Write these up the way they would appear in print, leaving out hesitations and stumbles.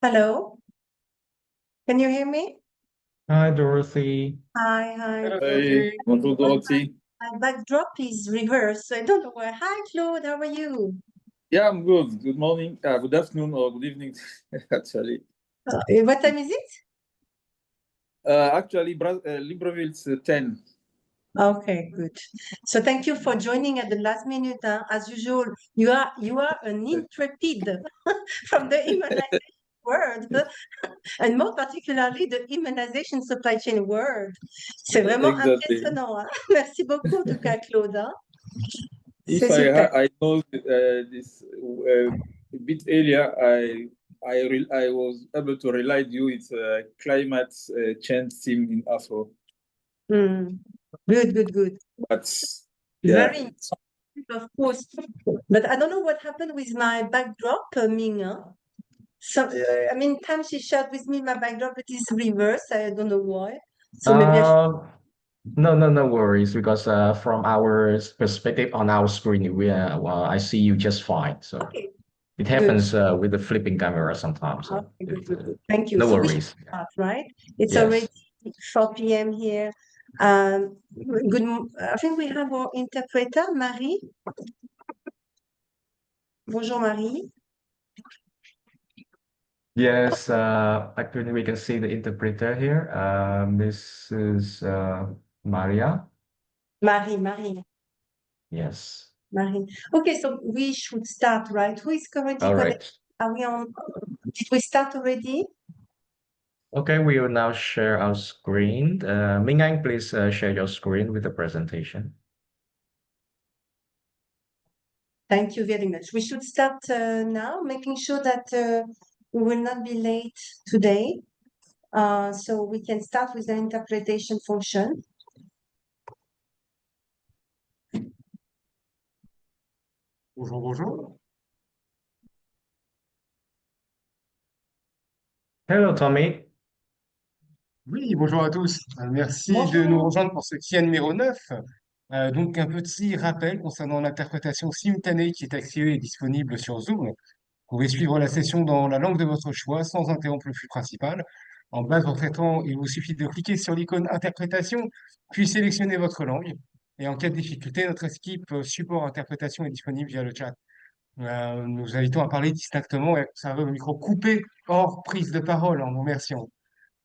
Hello, can you hear me? Hi, Dorothy. Hi, hi. Hey, bonjour Dorothy. My backdrop is reversed, so I don't know where. Hi, Claude, how are you? Yeah, I'm good. Good morning, good afternoon, or good evening, actually. What time is it? Actually, Libreville, it's 10. Okay, good. So thank you for joining at the last minute. As usual, you are an intrepid from the immunization world, and more particularly the immunization supply chain world. C'est vraiment Exactly. impressionnant. Hein? Merci beaucoup, en tout cas, Claude. Hein? If C'est super. I know this a bit earlier, I was able to remind you it's a climate change team in Afro. Good, good, good. But yeah, Very important, of course. But I don't know what happened with my backdrop, Ming. Huh? So, I mean, time she shared with me my backdrop, it is reversed. I don't know why. So maybe No worries, because from our perspective on our screen, well, I see you just fine. So okay, it happens with the flipping camera sometimes. So okay, good. Thank you. no So we should worries. start, right? It's Yes. already 4 p.m. here. I think we have our interpreter, Marie. Bonjour, Marie. Yes, actually we can see the interpreter here. Mrs. Maria. Marie. Yes. Marie. Okay, so we should start, right? Who is currently All connected? right. Are we on? Did we start already? Okay, we will now share our screen. Ming Anh, please share your screen with the presentation. Thank you very much. We should start now, making sure that we will not be late today. So we can start with the interpretation function. Bonjour. Hello, Tommy. Oui, bonjour à tous. Merci Bonjour. de nous rejoindre pour ce QA numéro 9. Donc, un petit rappel concernant l'interprétation simultanée qui est activée et disponible sur Zoom. Vous pouvez suivre la session dans la langue de votre choix sans interrompre le flux principal. En bas de votre écran, il vous suffit de cliquer sur l'icône interprétation, puis sélectionner votre langue. Et en cas de difficulté, notre équipe support interprétation est disponible via le chat. Nous invitons à parler distinctement et à conserver le micro coupé hors prise de parole en vous remerciant.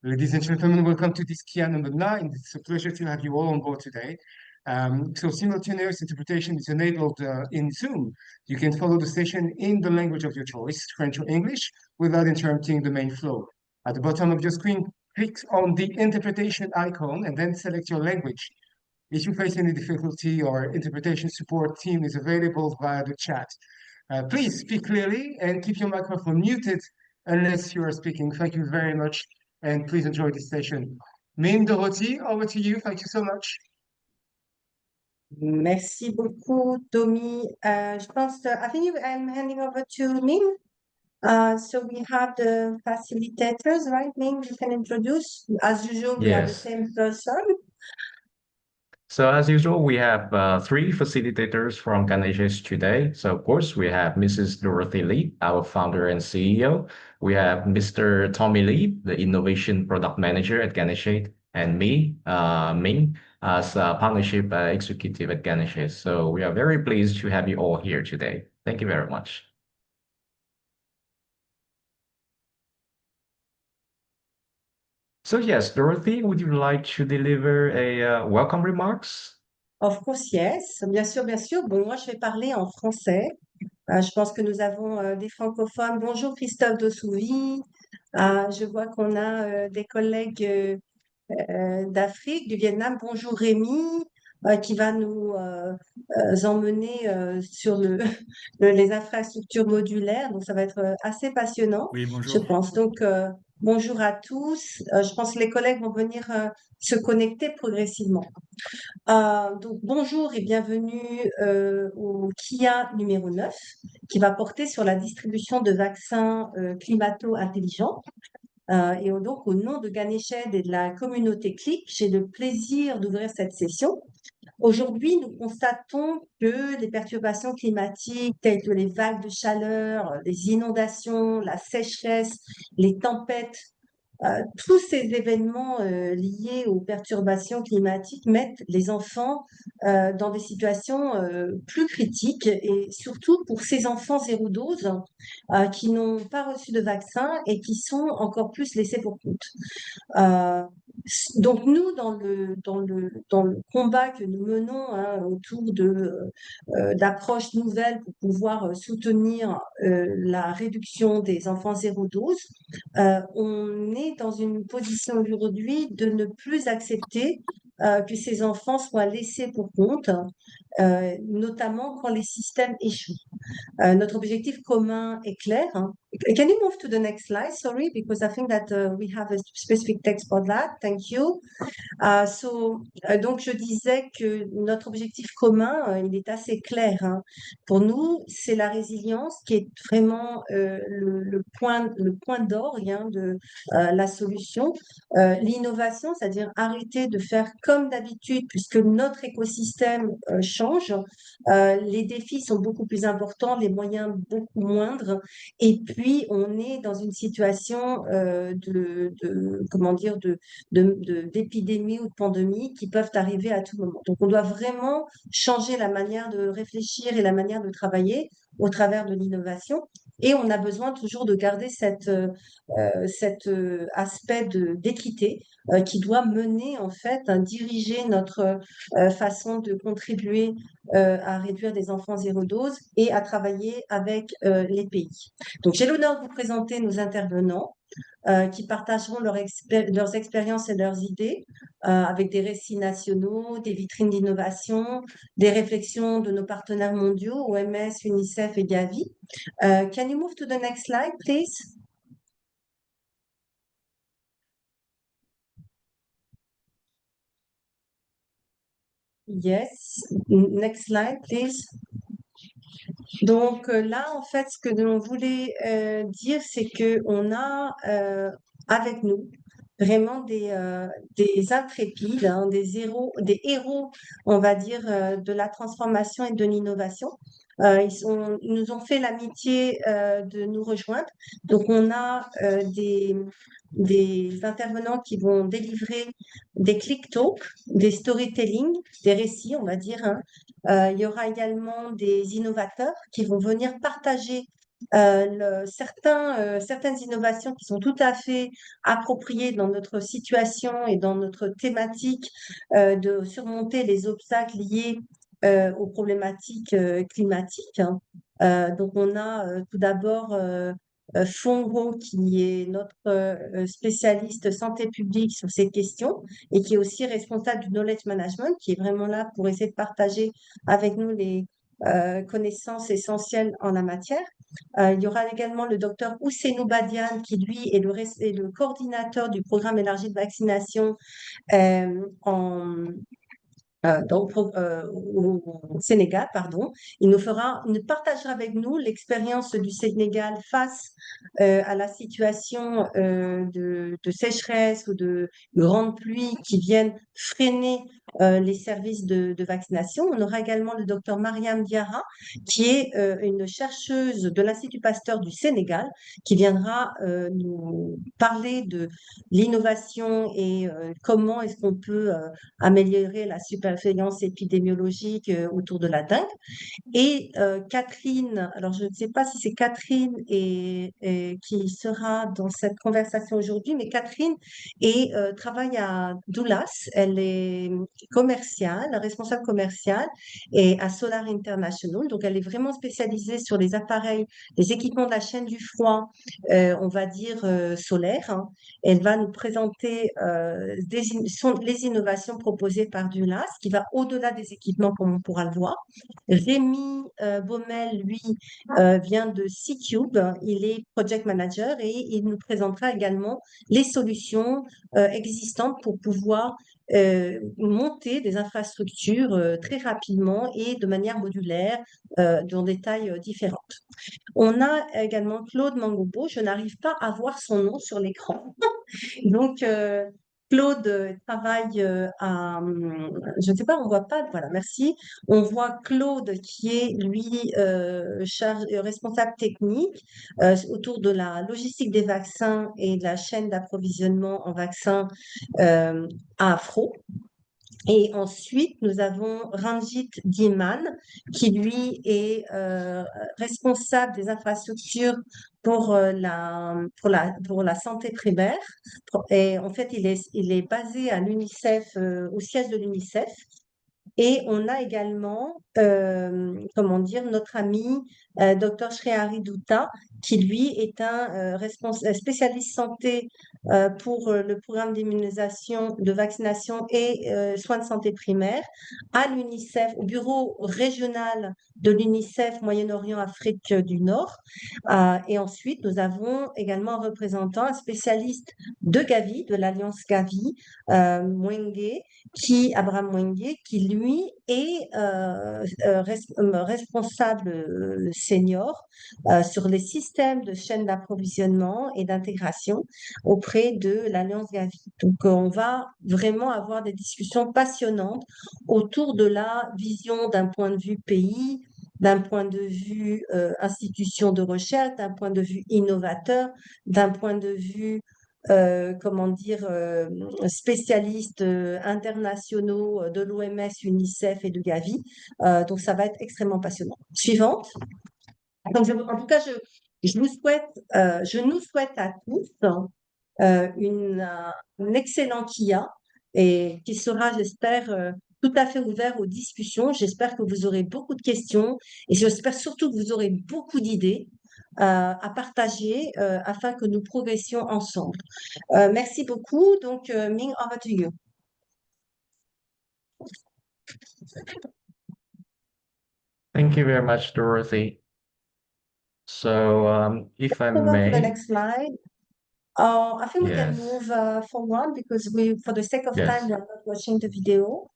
Ladies and gentlemen, welcome to this KIA number 9. It's a pleasure to have you all on board today. So simultaneous interpretation is enabled in Zoom. You can follow the session in the language of your choice, French or English, without interrupting the main flow. At the bottom of your screen, click on the interpretation icon and then select your language. If you face any difficulty, our interpretation support team is available via the chat. Please speak clearly and keep your microphone muted unless you are speaking. Thank you very much, and please enjoy this session. Ming, Dorothy, over to you. Thank you so much. Merci beaucoup, Tommy. Je pense, I think I'm handing over to Ming. So we have the facilitators, right, Ming? You can introduce. As usual, we have the Yes. same person. So as usual, we have 3 facilitators from GaneshAID today. So of course, we have Mrs. Dorothy Lee, our founder and CEO. We have Mr. Tommy Lee, the Innovation Product Manager at GaneshAID, and me, Ming, as a Partnership Executive at GaneshAID. So we are very pleased to have you all here today. Thank you very much. So yes, Dorothy, would you like to deliver a welcome remarks? Of course, yes. Bien sûr, bien sûr. Bon, moi, je vais parler en français. Je pense que nous avons des francophones. Bonjour Christophe Dossouvy. Je vois qu'on a des collègues d'Afrique, du Vietnam. Bonjour Rémi, qui va nous emmener sur les infrastructures modulaires. Donc, ça va être assez passionnant, Oui, je bonjour. pense. Donc, bonjour à tous. Je pense que les collègues vont venir se connecter progressivement. Donc, bonjour et bienvenue au KIA numéro 9, qui va porter sur la distribution de vaccins climato-intelligents. Et donc, au nom de GaneshAID et de la communauté CLIC, j'ai le plaisir d'ouvrir cette session. Aujourd'hui, nous constatons que les perturbations climatiques telles que les vagues de chaleur, les inondations, la sécheresse, les tempêtes, tous ces événements liés aux perturbations climatiques mettent les enfants dans des situations plus critiques et surtout pour ces enfants zéro dose qui n'ont pas reçu de vaccin et qui sont encore plus laissés pour compte. Euh, donc nous, dans le combat que nous menons autour d'approches nouvelles pour pouvoir soutenir la réduction des enfants zéro dose, on est dans une position aujourd'hui de ne plus accepter que ces enfants soient laissés pour compte, notamment quand les systèmes échouent. Notre objectif commun est clair. Can you move to the next slide? Sorry, because I think that we have a specific text for that. Thank you. Donc, je disais que notre objectif commun, il est assez clair. Pour nous, c'est la résilience qui est vraiment le point d'orgue de la solution. L'innovation, c'est-à-dire arrêter de faire comme d'habitude puisque notre écosystème change. Les défis sont beaucoup plus importants, les moyens beaucoup moindres. Et puis, on est dans une situation comment dire, d'épidémies ou de pandémies qui peuvent arriver à tout moment. Donc, on doit vraiment changer la manière de réfléchir et la manière de travailler au travers de l'innovation. Et on a besoin toujours de garder cet aspect d'équité qui doit mener, en fait, diriger notre façon de contribuer à réduire des enfants zéro dose et à travailler avec les pays. Donc, j'ai l'honneur de vous présenter nos intervenants qui partageront leurs expériences et leurs idées avec des récits nationaux, des vitrines d'innovation, des réflexions de nos partenaires mondiaux, OMS, UNICEF et Gavi. Can you move to the next slide, please? Yes, next slide, please. Donc là, en fait, ce que l'on voulait dire, c'est qu'on a avec nous vraiment des intrépides, des héros, on va dire, de la transformation et de l'innovation. Ils nous ont fait l'amitié de nous rejoindre. Donc, on a des intervenants qui vont délivrer des click talks, des storytelling, des récits, on va dire. Il y aura également des innovateurs qui vont venir partager certaines innovations qui sont tout à fait appropriées dans notre situation et dans notre thématique de surmonter les obstacles liés aux problématiques climatiques. Donc, on a tout d'abord Phuong Ho, qui est notre spécialiste santé publique sur ces questions et qui est aussi responsable du knowledge management, qui est vraiment là pour essayer de partager avec nous les connaissances essentielles en la matière. Il y aura également le docteur Ousseynou Badiane, qui lui est le coordinateur du programme élargi de vaccination au Sénégal, pardon. Il partagera avec nous l'expérience du Sénégal face à la situation de sécheresse ou de grandes pluies qui viennent freiner les services de vaccination. On aura également le docteur Maryam Diarra, qui est une chercheuse de l'Institut Pasteur du Sénégal, qui viendra nous parler de l'innovation et comment est-ce qu'on peut améliorer la surveillance épidémiologique autour de la dengue. Et Catherine, alors je ne sais pas si c'est Catherine qui sera dans cette conversation aujourd'hui, mais Catherine travaille à Doulas, elle est commerciale, responsable commerciale et à Solar International, donc elle est vraiment spécialisée sur les appareils, les équipements de la chaîne du froid, on va dire solaire. Hein. Elle va nous présenter les innovations proposées par Doulas, qui va au-delà des équipements comme on pourra le voir. Rémi Baumel, lui, vient de C-Cube. Il est project manager et il nous présentera également les solutions existantes pour pouvoir monter des infrastructures très rapidement et de manière modulaire dans des tailles différentes. On a également Claude Mangobo. Je n'arrive pas à voir son nom sur l'écran. Donc, Claude travaille je ne sais pas, on voit pas, voilà, merci. On voit Claude qui est, lui, responsable technique autour de la logistique des vaccins et de la chaîne d'approvisionnement en vaccins à Afro. Et ensuite, nous avons Ranjit Diman, qui lui est responsable des infrastructures pour la santé primaire. Et en fait, il est basé à l'UNICEF, au siège de l'UNICEF. Et on a également, comment dire, notre ami Dr Shreyari Dutta, qui lui est un spécialiste santé pour le programme d'immunisation, de vaccination et soins de santé primaire à l'UNICEF, au bureau régional de l'UNICEF Moyen-Orient, Afrique du Nord. Et ensuite, nous avons également un représentant, un spécialiste de Gavi, de l'Alliance Gavi, Abraham Mwenge, qui lui est responsable senior sur les systèmes de chaîne d'approvisionnement et d'intégration auprès de l'Alliance Gavi. Donc, on va vraiment avoir des discussions passionnantes autour de la vision d'un point de vue pays, d'un point de vue institution de recherche, d'un point de vue innovateur, d'un point de vue comment dire, spécialistes internationaux de l'OMS, UNICEF et de Gavi. Donc, ça va être extrêmement passionnant. Suivante. Donc, en tout cas, je nous souhaite à tous une excellente IA et qui sera, j'espère, tout à fait ouvert aux discussions. J'espère que vous aurez beaucoup de questions et j'espère surtout que vous aurez beaucoup d'idées à partager afin que nous progressions ensemble. Merci beaucoup. Donc, Ming, over to you. Thank you very much, Dorothy. So, if I Move on to the may, next slide. I think we can yes, move forward because for the sake of time, yes. we are not watching the video.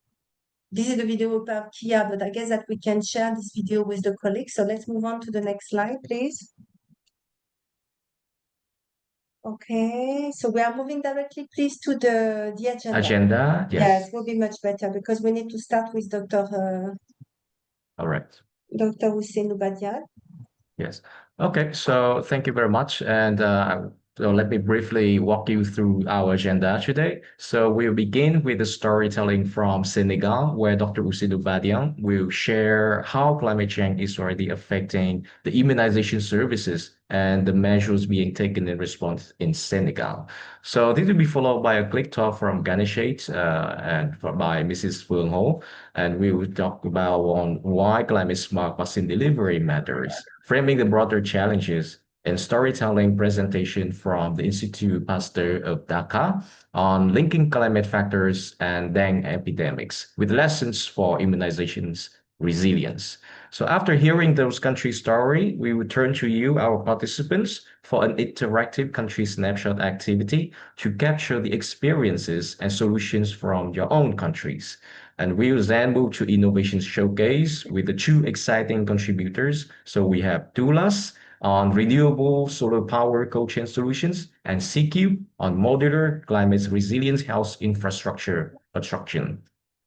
This is the video about Kia, but I guess that we can share this video with the colleagues. So let's move on to the next slide, please. Okay, so we are moving directly, please, to the agenda. Agenda, Yes, yes. will be much better because we need to start with Dr. All right. Dr. Ousseynou Badiane. Yes. Okay. So thank you very much. And so let me briefly walk you through our agenda today. So we'll begin with the storytelling from Senegal, where Dr. Ousseynou Badiane will share how climate change is already affecting the immunization services and the measures being taken in response in Senegal. So this will be followed by a quick talk from GaneshAID by Mrs. Phuong Ho, and we will talk about on why climate smart vaccine delivery matters, framing the broader challenges, and storytelling presentation from the Institut Pasteur of Dakar on linking climate factors and dengue epidemics with lessons for immunizations resilience. So after hearing those country story, we will turn to you, our participants, for an interactive country snapshot activity to capture the experiences and solutions from your own countries. And we will then move to innovation showcase with the two exciting contributors. So we have Doulas on renewable solar power cold chain solutions and CQ on modular climate resilience health infrastructure construction.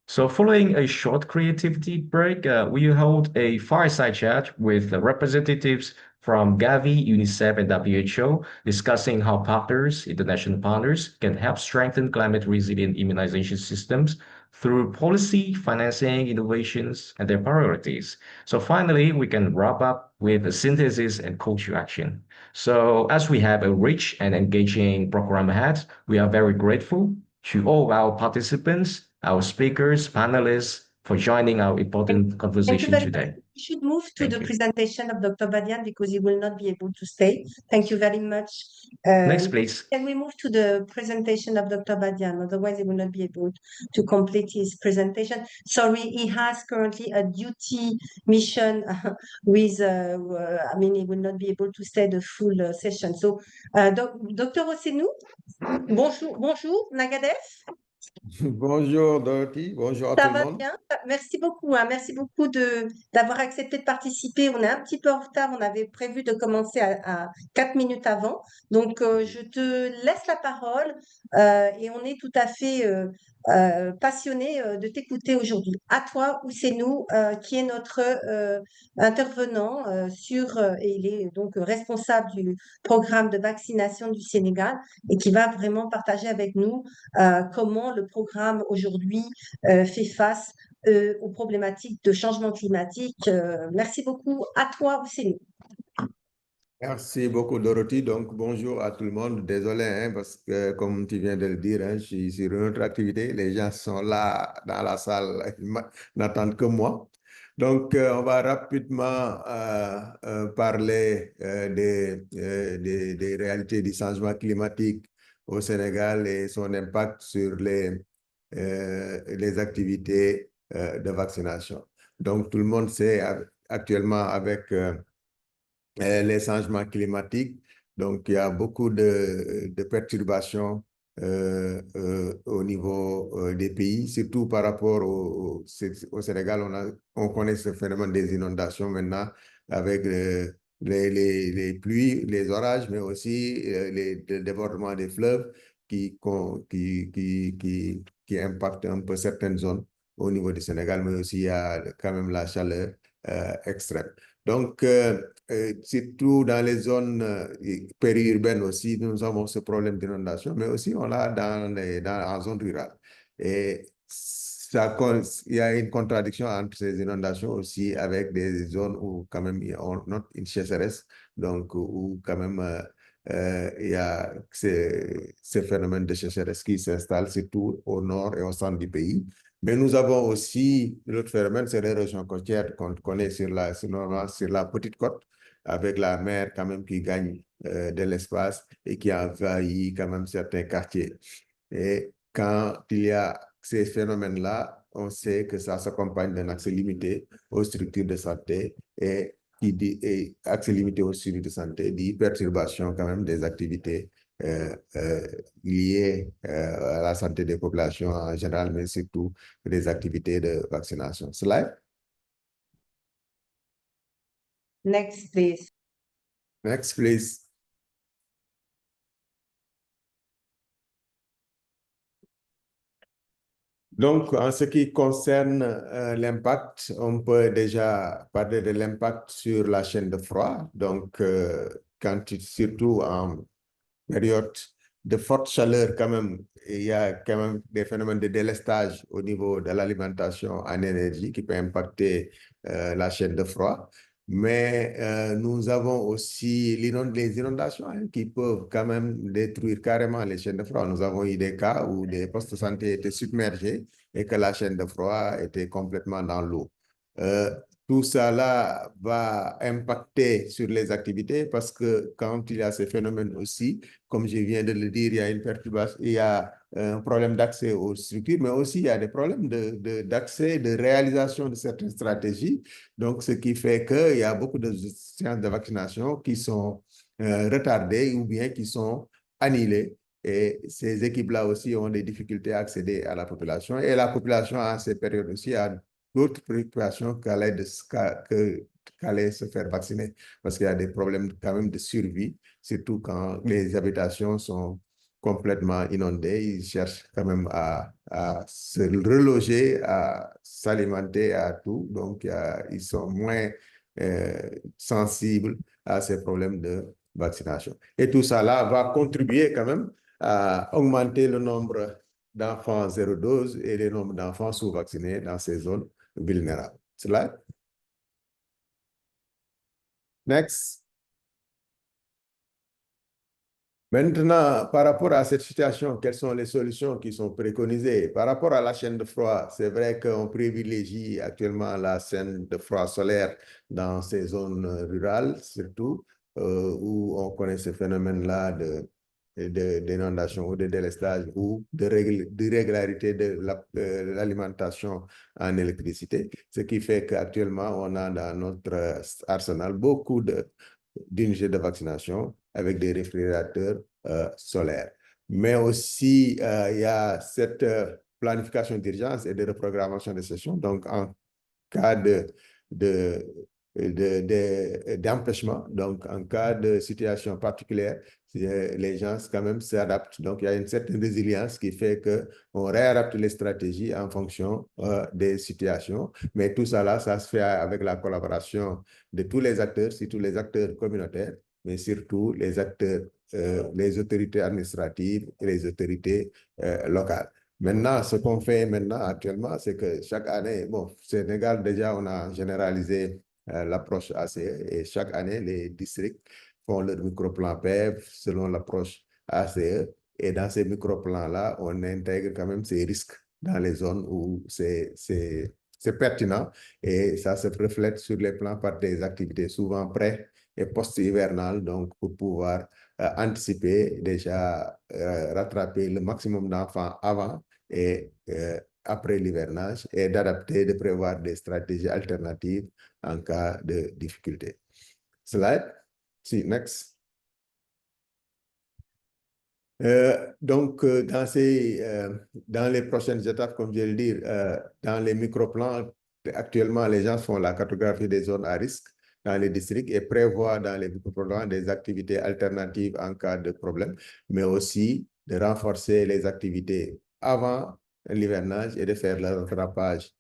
So following a short creativity break, we hold a fireside chat with the representatives from Gavi, UNICEF, and WHO, discussing how partners, international partners, can help strengthen climate resilient immunization systems through policy, financing, innovations, and their priorities. So finally, we can wrap up with a synthesis and call to action. So as we have a rich and engaging program ahead, we are very grateful to all our participants, our speakers, panelists, for joining our important conversation today. We should move to Thank the you. presentation of Dr. Badiane because he will not be able to stay. Thank you very much. Next, please. Can we move to the presentation of Dr. Badiane? Otherwise, he will not be able to complete his presentation. Sorry, he has currently a duty mission with, I mean, he will not be able to stay the full session. So, Dr. Ousseynou, bonjour, Nagadef. Bonjour Dorothy, bonjour à Ça tout le va monde. bien? Merci beaucoup, hein. Merci beaucoup d'avoir accepté de participer. On est un petit peu en retard. On avait prévu de commencer à 4 minutes avant. Donc, je te laisse la parole et on est tout à fait passionné de t'écouter aujourd'hui. À toi, Ousseynou, qui est notre intervenant et il est donc responsable du programme de vaccination du Sénégal et qui va vraiment partager avec nous comment le programme aujourd'hui fait face aux problématiques de changement climatique. Merci beaucoup à toi, Ousseynou. Merci beaucoup Dorothy. Donc bonjour à tout le monde. Désolé hein, parce que comme tu viens de le dire, hein, je suis sur une autre activité. Les gens sont là dans la salle, ils n'attendent que moi. Donc on va rapidement parler des réalités du changement climatique au Sénégal et son impact sur les activités de vaccination. Donc tout le monde sait actuellement avec les changements climatiques. Donc, il y a beaucoup de perturbations au niveau des pays, surtout par rapport au Sénégal. On connaît ce phénomène des inondations maintenant avec les pluies, les orages, mais aussi le débordement des fleuves qui impactent un peu certaines zones au niveau du Sénégal, mais aussi il y a quand même la chaleur extrême. Donc, surtout dans les zones périurbaines aussi, nous avons ce problème d'inondation, mais aussi on l'a en zone rurale. Et il y a une contradiction entre ces inondations aussi avec des zones où quand même on note une sécheresse, donc où quand même il y a ces phénomènes de sécheresse qui s'installent surtout au nord et au centre du pays. Mais nous avons aussi l'autre phénomène, c'est l'érosion côtière qu'on connaît sur la petite côte, avec la mer quand même qui gagne de l'espace et qui envahit quand même certains quartiers. Et quand il y a ces phénomènes-là, on sait que ça s'accompagne d'un accès limité aux structures de santé et accès limité aux structures de santé, dit perturbation quand même des activités liées à la santé des populations en général, mais surtout des activités de vaccination. Slide. Next, please. Next, please. Donc, en ce qui concerne l'impact, on peut déjà parler de l'impact sur la chaîne de froid. Donc, surtout en période de forte chaleur, quand même, il y a quand même des phénomènes de délestage au niveau de l'alimentation en énergie qui peut impacter la chaîne de froid. Mais nous avons aussi les inondations hein, qui peuvent quand même détruire carrément les chaînes de froid. Nous avons eu des cas où des postes de santé étaient submergés et que la chaîne de froid était complètement dans l'eau. Tout ça là va impacter sur les activités parce que quand il y a ces phénomènes aussi, comme je viens de le dire, il y a une perturbation, il y a un problème d'accès aux structures, mais aussi il y a des problèmes d'accès, de réalisation de certaines stratégies. Donc, ce qui fait qu'il y a beaucoup de séances de vaccination qui sont retardées ou bien qui sont annulées. Et ces équipes-là aussi ont des difficultés à accéder à la population. Et la population, à ces périodes aussi, a d'autres préoccupations qu'aller se faire vacciner parce qu'il y a des problèmes quand même de survie, surtout quand les habitations sont complètement inondées. Ils cherchent quand même à se reloger, à s'alimenter, à tout. Donc, ils sont moins sensibles à ces problèmes de vaccination. Et tout ça là va contribuer quand même à augmenter le nombre d'enfants zéro dose et le nombre d'enfants sous-vaccinés dans ces zones vulnérables. Slide. Next. Maintenant, par rapport à cette situation, quelles sont les solutions qui sont préconisées? Par rapport à la chaîne de froid, c'est vrai qu'on privilégie actuellement la chaîne de froid solaire dans ces zones rurales, surtout, où on connaît ce phénomène-là d'inondation ou de délestage ou d'irrégularité de l'alimentation en électricité, ce qui fait qu'actuellement, on a dans notre arsenal beaucoup d'unités de vaccination avec des réfrigérateurs solaires. Mais aussi, il y a cette planification d'urgence et de reprogrammation des sessions. Donc, en cas d'empêchement, donc en cas de situation particulière, les gens quand même s'adaptent. Donc, il y a une certaine résilience qui fait qu'on réadapte les stratégies en fonction des situations. Mais tout ça là, ça se fait avec la collaboration de tous les acteurs, surtout les acteurs communautaires, mais surtout les acteurs, les autorités administratives et les autorités locales. Maintenant, ce qu'on fait maintenant actuellement, c'est que chaque année, bon, au Sénégal, déjà, on a généralisé l'approche ACE et chaque année, les districts font leur microplan PEV selon l'approche ACE. Et dans ces microplans-là, on intègre quand même ces risques dans les zones où c'est pertinent et ça se reflète sur les plans par des activités souvent pré- et post-hivernales, donc pour pouvoir anticiper, déjà rattraper le maximum d'enfants avant et après l'hivernage et d'adapter, de prévoir des stratégies alternatives en cas de difficulté. Slide. Si, next. Donc, dans les prochaines étapes, comme je viens de le dire, dans les microplans, actuellement, les gens font la cartographie des zones à risque dans les districts et prévoient dans les microplans des activités alternatives en cas de problème, mais aussi de renforcer les activités avant l'hivernage et de faire le rattrapage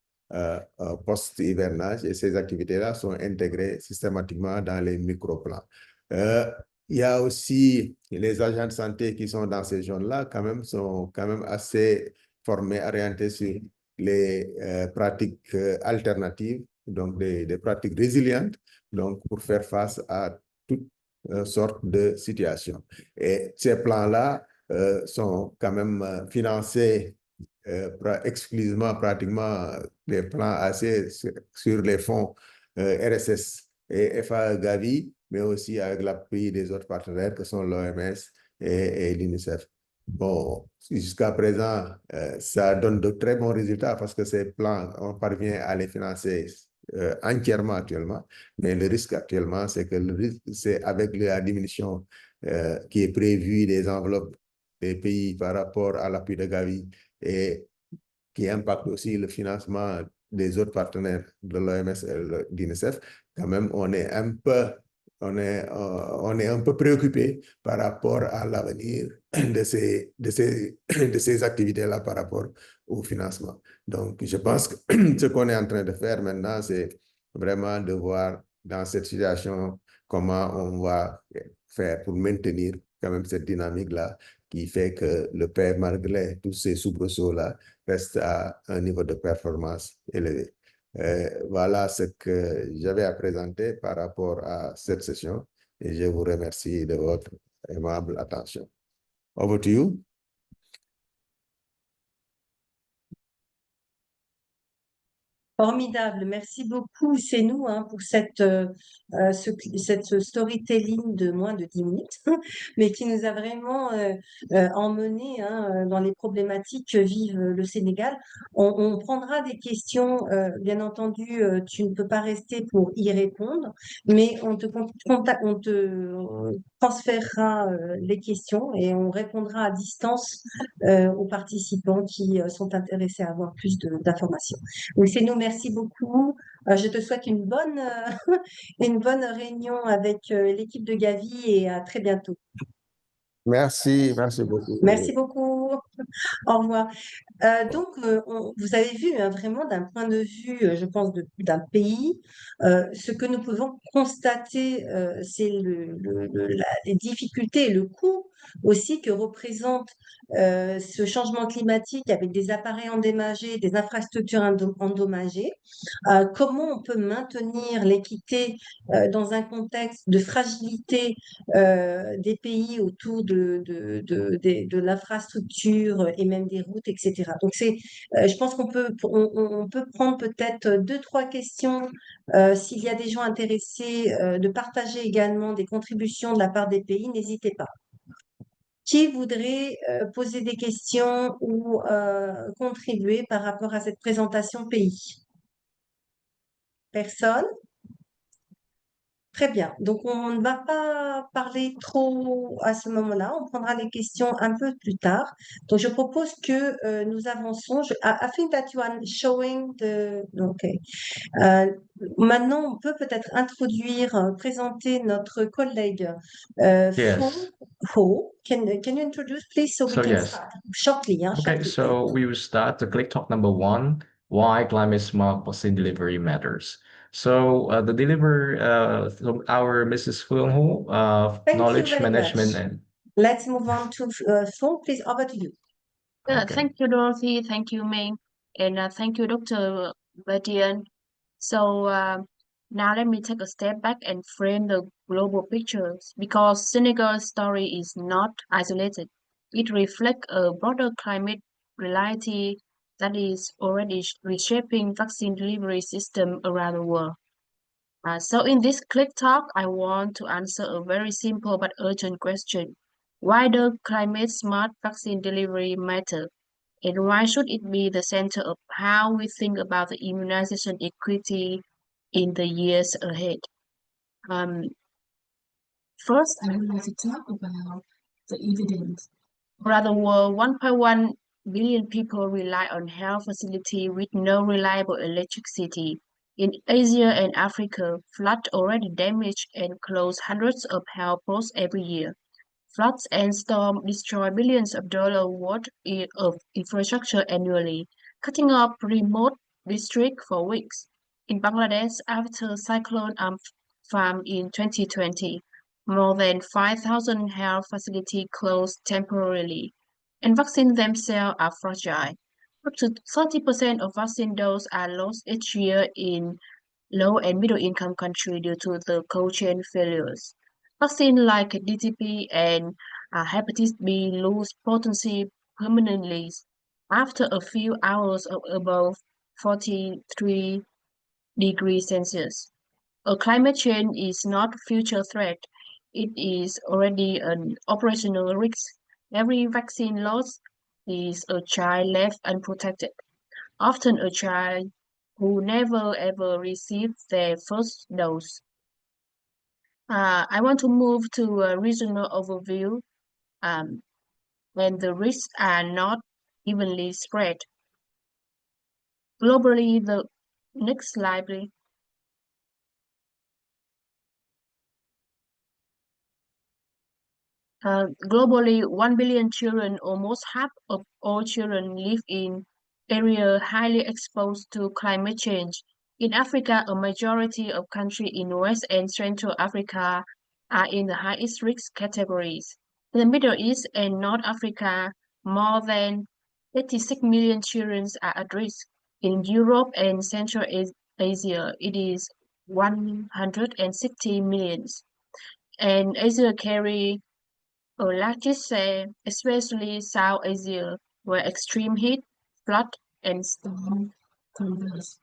post-hivernage. Et ces activités-là sont intégrées systématiquement dans les microplans. Il y a aussi les agents de santé qui sont dans ces zones-là, sont quand même assez formés, orientés sur les pratiques alternatives, donc des pratiques résilientes, donc pour faire face à toutes sortes de situations. Et ces plans-là sont quand même financés exclusivement, pratiquement, les plans assez sur les fonds RSS et FA-Gavi, mais aussi avec l'appui des autres partenaires que sont l'OMS et l'UNICEF. Bon, jusqu'à présent, ça donne de très bons résultats parce que ces plans, on parvient à les financer entièrement actuellement, mais le risque actuellement, c'est que le risque, c'est avec la diminution qui est prévue des enveloppes des pays par rapport à l'appui de Gavi et qui impacte aussi le financement des autres partenaires de l'OMS et de l'UNICEF, quand même, on est un peu préoccupé par rapport à l'avenir de ces activités-là par rapport au financement. Donc, je pense que ce qu'on est en train de faire maintenant, c'est vraiment de voir dans cette situation comment on va faire pour maintenir quand même cette dynamique-là qui fait que le père, malgré tous ces soubresauts-là, reste à un niveau de performance élevé. Voilà ce que j'avais à présenter par rapport à cette session et je vous remercie de votre aimable attention. Over to you. Formidable, merci beaucoup, Ousseynou, pour cette storytelling de moins de 10 minutes, mais qui nous a vraiment emmenés dans les problématiques que vive le Sénégal. On prendra des questions, bien entendu, tu ne peux pas rester pour y répondre, mais on te transférera les questions et on répondra à distance aux participants qui sont intéressés à avoir plus d'informations. Ousseynou, merci beaucoup. Je te souhaite une bonne, une bonne réunion avec l'équipe de Gavi et à très bientôt. Merci beaucoup. Merci beaucoup. Au revoir. Vous avez vu vraiment d'un point de vue, je pense, d'un pays, ce que nous pouvons constater, c'est les difficultés et le coût aussi que représente ce changement climatique avec des appareils endommagés, des infrastructures endommagées. Comment on peut maintenir l'équité dans un contexte de fragilité des pays autour de l'infrastructure et même des routes, etc. Donc, je pense on peut prendre peut-être 2-3 questions s'il y a des gens intéressés de partager également des contributions de la part des pays, n'hésitez pas. Qui voudrait poser des questions ou contribuer par rapport à cette présentation pays? Personne? Très bien. Donc, on ne va pas parler trop à ce moment-là. On prendra les questions un peu plus tard. Donc, je propose que nous avançons. I think that you are showing the... OK. Maintenant, on peut peut-être introduire, présenter notre collègue Phuong Yes. Ho. Can you introduce, please, so we So can yes. start shortly, Okay, shortly. so we will start the click talk number one, why climate smart vaccine delivery matters. So so our Mrs. Phuong Ho, Thank you knowledge very much. management and Let's move on to Phuong. Please, over to you. okay. Thank you, Dorothy. Thank you, Ming. And thank you, Dr. Badiane. So now let me take a step back and frame the global pictures because Senegal's story is not isolated. It reflects a broader climate reality that is already reshaping vaccine delivery system around the world. So in this click talk, I want to answer a very simple but urgent question. Why does climate smart vaccine delivery matter? And why should it be the center of how we think about the immunization equity in the years ahead? First, I would like to talk about the evidence. Around the world, 1.1 billion people rely on health facilities with no reliable electricity. In Asia and Africa, floods already damage and close hundreds of health posts every year. Floods and storms destroy billions of dollars worth of infrastructure annually, cutting off remote districts for weeks. In Bangladesh, after Cyclone Amphan in 2020, more than 5,000 health facilities closed temporarily, and vaccines themselves are fragile. Up to 30% of vaccine doses are lost each year in low and middle income countries due to the cold chain failures. Vaccines like DTP and hepatitis B lose potency permanently after a few hours of above 43 degrees Celsius. A climate change is not a future threat, it is already an operational risk. Every vaccine loss is a child left unprotected, often a child who never ever received their first dose. I want to move to a regional overview, when the risks are not evenly spread. Globally, the next slide, please. Globally, 1 billion children, almost half of all children, live in areas highly exposed to climate change. In Africa, a majority of countries in West and Central Africa are in the highest risk categories. In the Middle East and North Africa, more than 86 million children are at risk. In Europe and Central Asia, it is 160 million. And Asia carry a largest share, especially South Asia, where extreme heat, flood, and storm converge.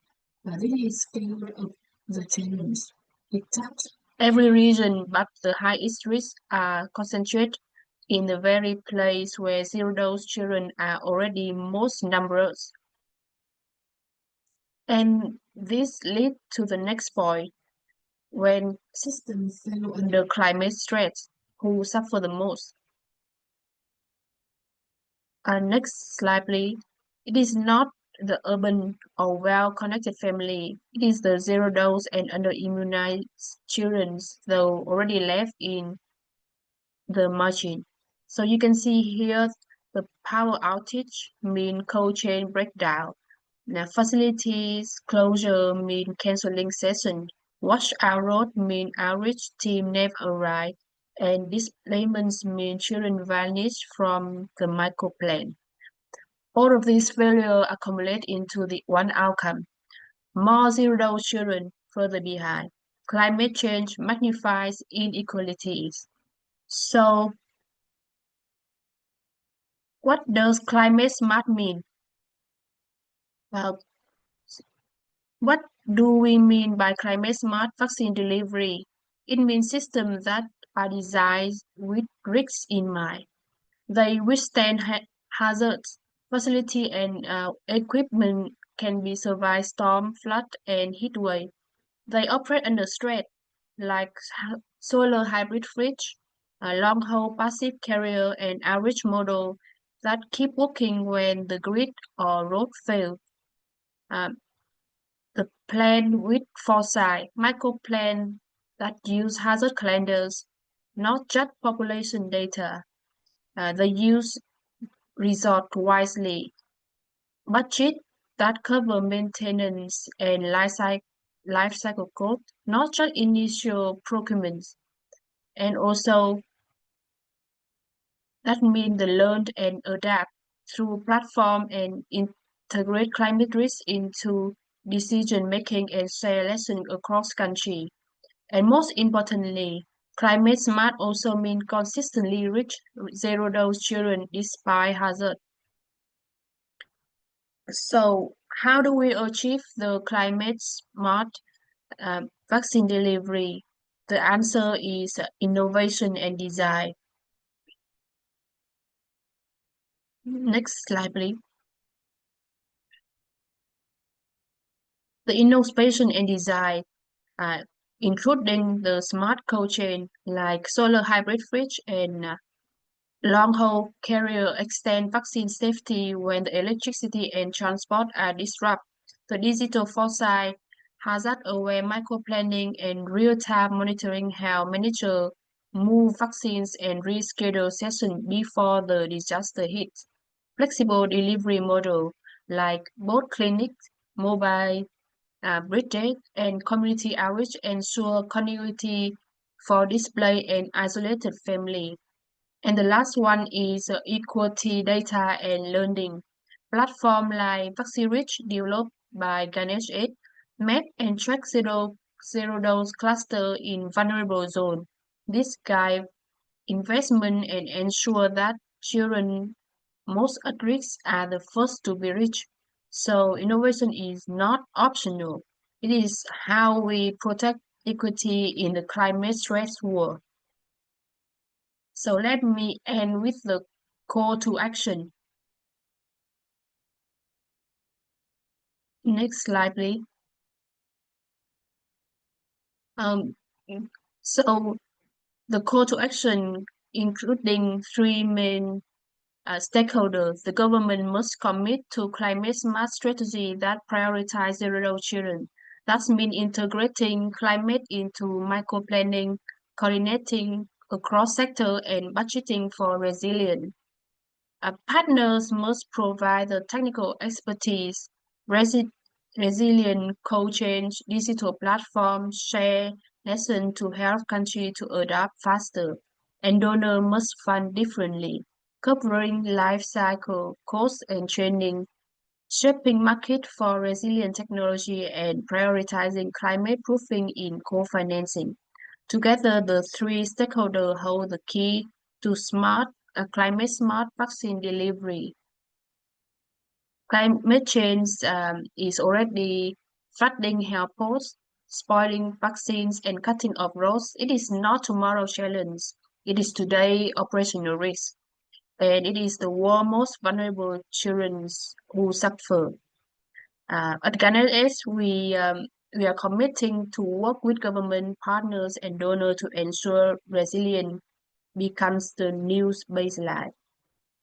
But it is scale of the challenge. It touches every region, but the highest risks are concentrated in the very place where zero-dose children are already most numerous. And this leads to the next point. When systems fail under climate stress, who suffer the most? Next slide, please. It is not the urban or well-connected family. It is the zero-dose and under-immunized children, though already left in the margin. So you can see here the power outage mean cold chain breakdown. Now facilities closure mean canceling session. Washout road mean outreach team never arrive. And displacements mean children vanish from the microplan. All of these failures accumulate into the one outcome: more zero-dose children further behind. Climate change magnifies inequalities. So, what does climate smart mean? Well, what do we mean by climate smart vaccine delivery? It means systems that are designed with risks in mind. They withstand hazards. Facility and equipment can be survive storm, flood, and heat wave. They operate under stress. like solar hybrid fridge, long-haul passive carrier, and average model that keep working when the grid or road fail. Um, the plan with foresight, microplan that use hazard calendars, not just population data. They use resort wisely. Budget that cover maintenance and life cycle cost, not just initial procurements. And also that means the learn and adapt through platform and integrate climate risk into decision making and share lessons across country. And most importantly, climate smart also means consistently reach zero dose children despite hazard. So how do we achieve the climate smart vaccine delivery? The answer is innovation and design. Next slide, please. The innovation and design, uh, including the smart cold chain like solar hybrid fridge and long-haul carrier extend vaccine safety when the electricity and transport are disrupted. The digital foresight, hazard-aware microplanning, and real-time monitoring help managers move vaccines and reschedule sessions before the disaster hits. Flexible delivery model like both clinics, mobile brigades, and community outreach ensure continuity for displaced and isolated families. And the last one is equity data and learning. Platform like VaccinaRich developed by GaneshAID map and track zero dose cluster in vulnerable zone. This guide investment and ensure that children most at risk are the first to be reached. So innovation is not optional. It is how we protect equity in the climate stress world. So let me end with the call to action. Next slide, please. Um, so the call to action, including three main stakeholders. The government must commit to climate smart strategy that prioritize zero children. That means integrating climate into microplanning, coordinating across sector, and budgeting for resilience. Partners must provide the technical expertise, resilient cold chain, digital platforms, share lessons to help countries to adapt faster, and donors must fund differently, covering life cycle costs and training, shaping market for resilient technology, and prioritizing climate proofing in co-financing. Together, the three stakeholders hold the key to climate smart vaccine delivery. Climate change is already flooding health posts, spoiling vaccines, and cutting off roads. It is not tomorrow's challenge. It is today operational risk. And it is the world's most vulnerable children who suffer. At GaneshAID, we are committing to work with government partners and donors to ensure resilience becomes the new baseline.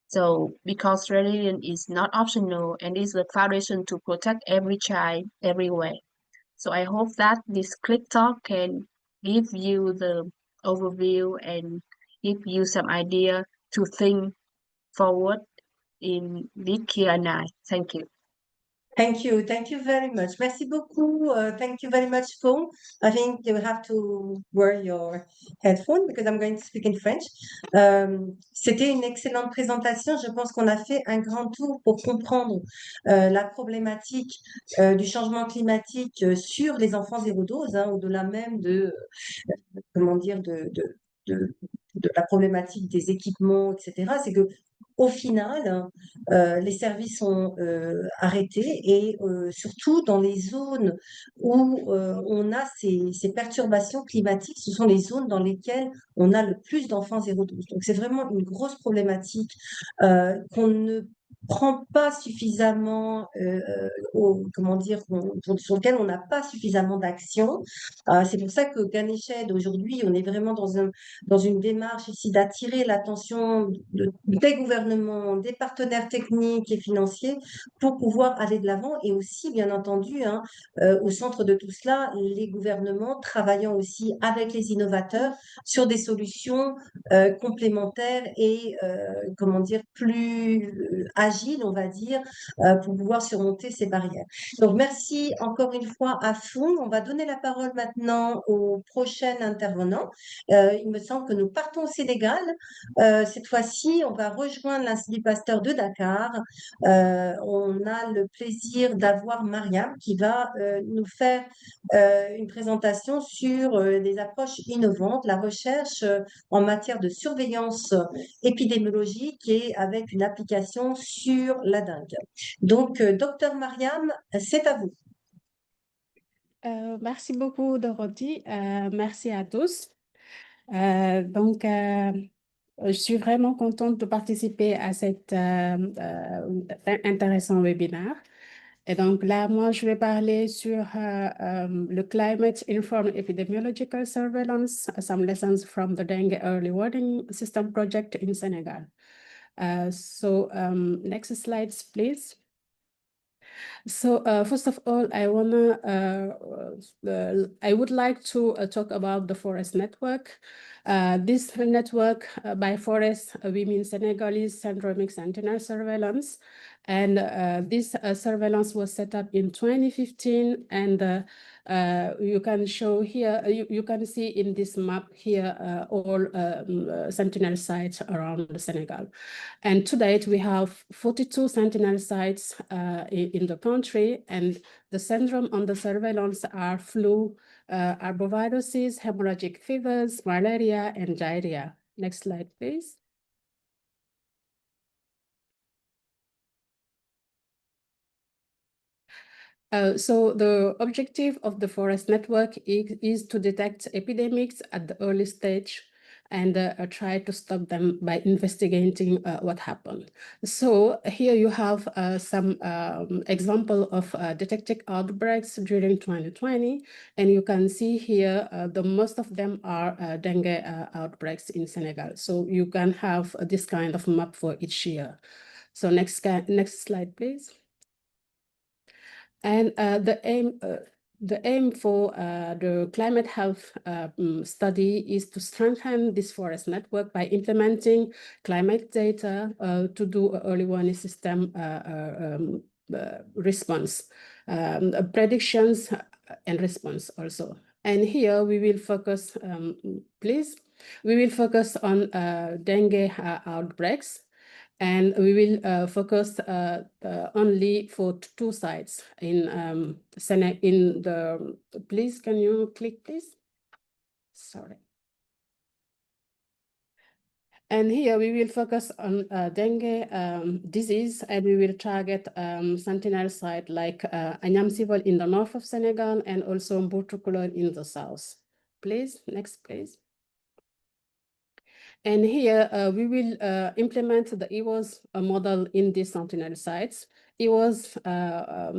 So, because resilience is not optional and is the foundation to protect every child everywhere. So, I hope that this quick talk can give you the overview and give you some idea to think forward in vKIA9. Thank you. Thank you. Thank you very much. Merci beaucoup. Thank you very much, Phuong. I think you have to wear your headphone because I'm going to speak in French. C'était une excellente présentation. Je pense qu'on a fait un grand tour pour comprendre la problématique du changement climatique sur les enfants zéro dose, hein, au-delà même de, comment dire, de la problématique des équipements, etc. C'est que au final, les services sont arrêtés et surtout dans les zones où on a ces perturbations climatiques, ce sont les zones dans lesquelles on a le plus d'enfants zéro dose. Donc c'est vraiment une grosse problématique qu'on ne prend pas suffisamment, comment dire, sur lequel on n'a pas suffisamment d'action. C'est pour ça que GaneshAID, aujourd'hui, on est vraiment dans une démarche ici d'attirer l'attention des gouvernements, des partenaires techniques et financiers pour pouvoir aller de l'avant et aussi, bien entendu, hein, au centre de tout cela, les gouvernements travaillant aussi avec les innovateurs sur des solutions complémentaires et, comment dire, plus agiles, on va dire, pour pouvoir surmonter ces barrières. Donc, merci encore une fois à Phuong. On va donner la parole maintenant au prochain intervenant. Il me semble que nous partons au Sénégal. Cette fois-ci, on va rejoindre l'Institut Pasteur de Dakar. On a le plaisir d'avoir Maryam qui va nous faire une présentation sur des approches innovantes, la recherche en matière de surveillance épidémiologique et avec une application sur la dengue. Donc, docteur Maryam, c'est à vous. Merci beaucoup, Dorothy. Merci à tous. Je suis vraiment contente de participer à cet intéressant webinaire. Et donc là, moi, je vais parler sur le Climate Informed Epidemiological Surveillance, some lessons from the Dengue Early Warning System project in Senegal. Next slides, please. So first of all, I would like to talk about the forest network. This network, by forest, we mean Senegalese syndromic sentinel surveillance. And this surveillance was set up in 2015. And you can show here, you can see in this map here, all sentinel sites around Senegal. And to date, we have 42 sentinel sites in the country, and the syndrome on the surveillance are flu, arboviruses, hemorrhagic fevers, malaria, and diarrhea. Next slide, please. So the objective of the forest network is to detect epidemics at the early stage and try to stop them by investigating what happened. So here you have some example of detected outbreaks during 2020, and you can see here the most of them are dengue outbreaks in Senegal. So you can have this kind of map for each year. So next slide, please. And the aim for the climate health study is to strengthen this forest network by implementing climate data to do early warning system response, predictions and response also. And here we will focus, please, we will focus on dengue outbreaks. And we will focus only for 2 sites in please, can you click, please? Sorry. And here we will focus on dengue disease, and we will target sentinel site like Anyamsivol in the north of Senegal and also Mbourtoukoulor in the south. Please, next, please. And here we will implement the EWOS model in these sentinel sites. EWOS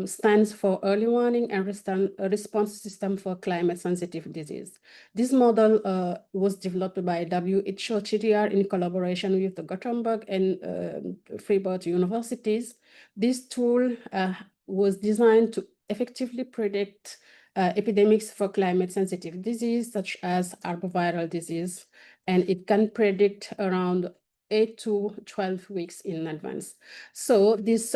stands for Early Warning and Response System for Climate Sensitive Disease. This model was developed by WHO TDR in collaboration with the Gothenburg and Freeport universities. This tool was designed to effectively predict epidemics for climate sensitive disease, such as arboviral disease, and it can predict around 8 to 12 weeks in advance. So this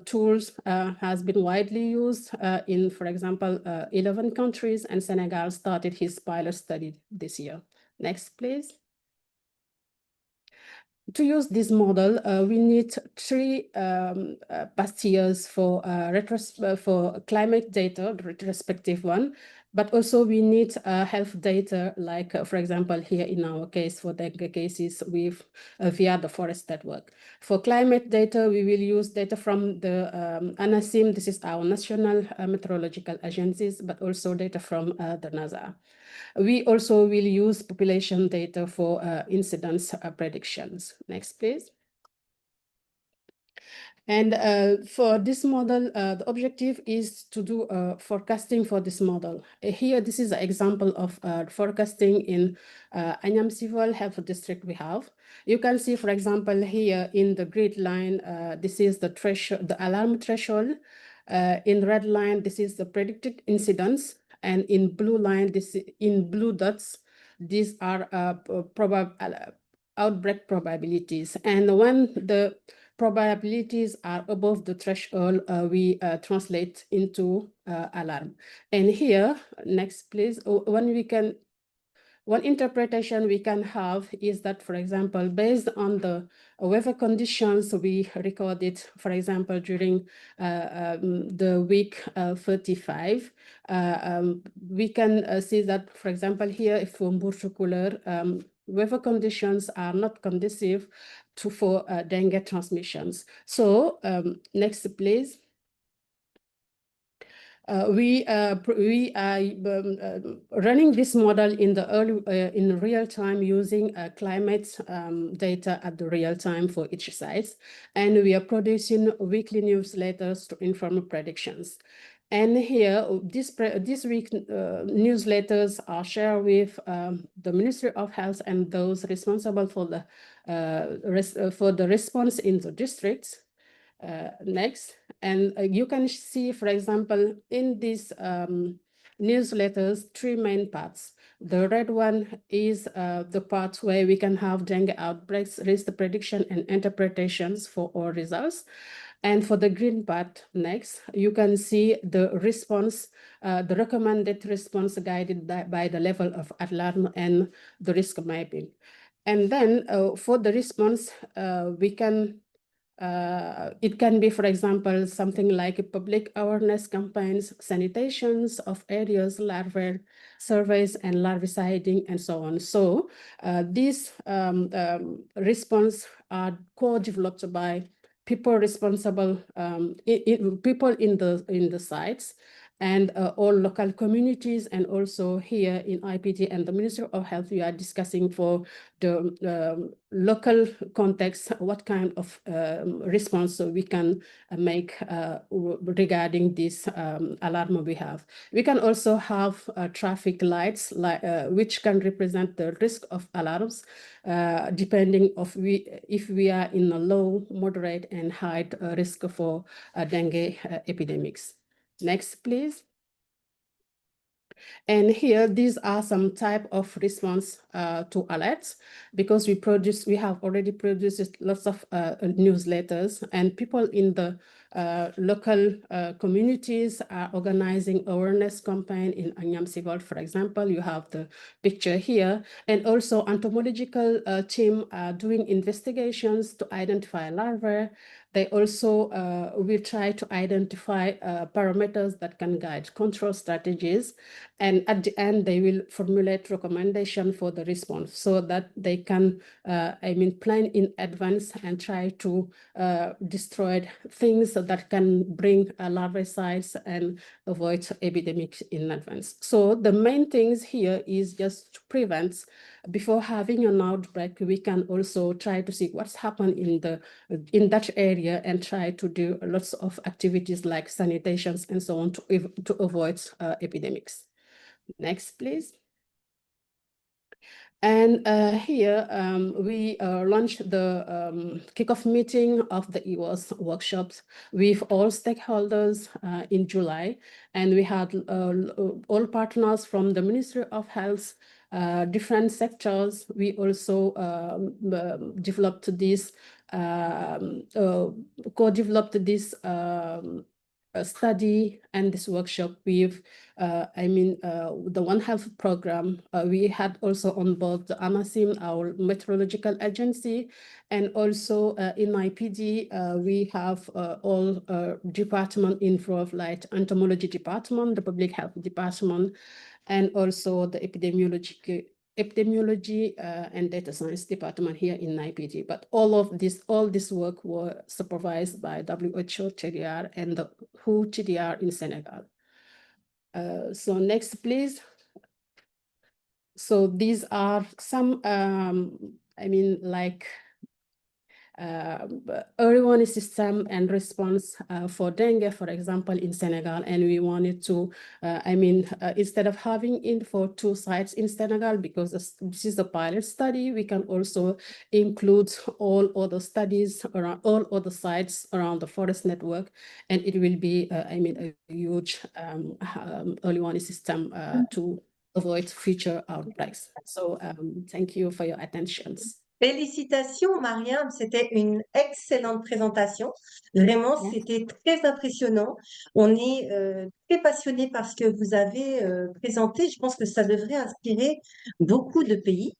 tools has been widely used in, for example, 11 countries, and Senegal started his pilot study this year. Next, please. To use this model, we need 3 past years for climate data, the retrospective one, but also we need health data, like, for example, here in our case for dengue cases via the forest network. For climate data, we will use data from the ANACIM, this is our national meteorological agencies, but also data from the NASA. We also will use population data for incidence predictions. Next, please. And for this model, the objective is to do forecasting for this model. Here, this is an example of forecasting in Anyam Civil Health District we have. You can see, for example, here in the grid line, this is the threshold, the alarm threshold. In red line, this is the predicted incidence. And in blue line, in blue dots, these are outbreak probabilities. And when the probabilities are above the threshold, we translate into alarm. And here, next please, one interpretation we can have is that, for example, based on the weather conditions we recorded, for example, during the week 35, we can see that, for example, here for Mburshukuler, weather conditions are not conducive for dengue transmissions. So next, please. We are running this model in the in real time using climate data at the real time for each site, and we are producing weekly newsletters to inform predictions. And here, this week newsletters are shared with the Ministry of Health and those responsible for the response in the districts. Next, and you can see, for example, in these newsletters, three main parts. The red one is the part where we can have dengue outbreaks, risk prediction and interpretations for all results. And for the green part, next, you can see the response, the recommended response guided by the level of alarm and the risk mapping. And then for the response, we can it can be, for example, something like public awareness campaigns, sanitations of areas, larvae surveys, and larviciding, and so on. So these response are co-developed by people responsible, people in the sites, and all local communities, and also here in IPT and the Ministry of Health, we are discussing for the local context, what kind of response we can make regarding this alarm we have. We can also have traffic lights, which can represent the risk of alarms, depending if we are in a low, moderate, and high risk for dengue epidemics. Next, please. And here, these are some type of response to alerts, because we have already produced lots of newsletters, and people in the local communities are organizing awareness campaign in Anyam Civil, for example. You have the picture here, and also entomological team are doing investigations to identify larvae. They also will try to identify parameters that can guide control strategies. And at the end, they will formulate recommendation for the response so that they can, plan in advance and try to destroy things that can bring larvicides and avoid epidemics in advance. So the main things here is just to prevent. Before having an outbreak, we can also try to see what's happened in that area and try to do lots of activities like sanitations and so on to avoid epidemics. Next, please. And here we launched the kickoff meeting of the EWOS workshops with all stakeholders in July. And we had all partners from the Ministry of Health, different sectors. We also developed this, co-developed this study and this workshop with, the One Health program. We had also on board the AMASIM, our meteorological agency, and also in IPD, we have all department involved, like entomology department, the public health department, and also the epidemiology and data science department here in IPT. But all this work was supervised by WHO TDR and the WHO TDR in Senegal. So next, please. So these are some, early warning system and response for dengue, for example, in Senegal. And we wanted to, instead of having it for 2 sites in Senegal, because this is a pilot study, we can also include all other studies around all other sites around the forest network, and it will be, a huge early warning system to avoid future outbreaks. So thank you for your attention. Félicitations, Maryam, c'était une excellente présentation. Vraiment, c'était très impressionnant. On est très passionné par ce que vous avez présenté. Je pense que ça devrait inspirer beaucoup de pays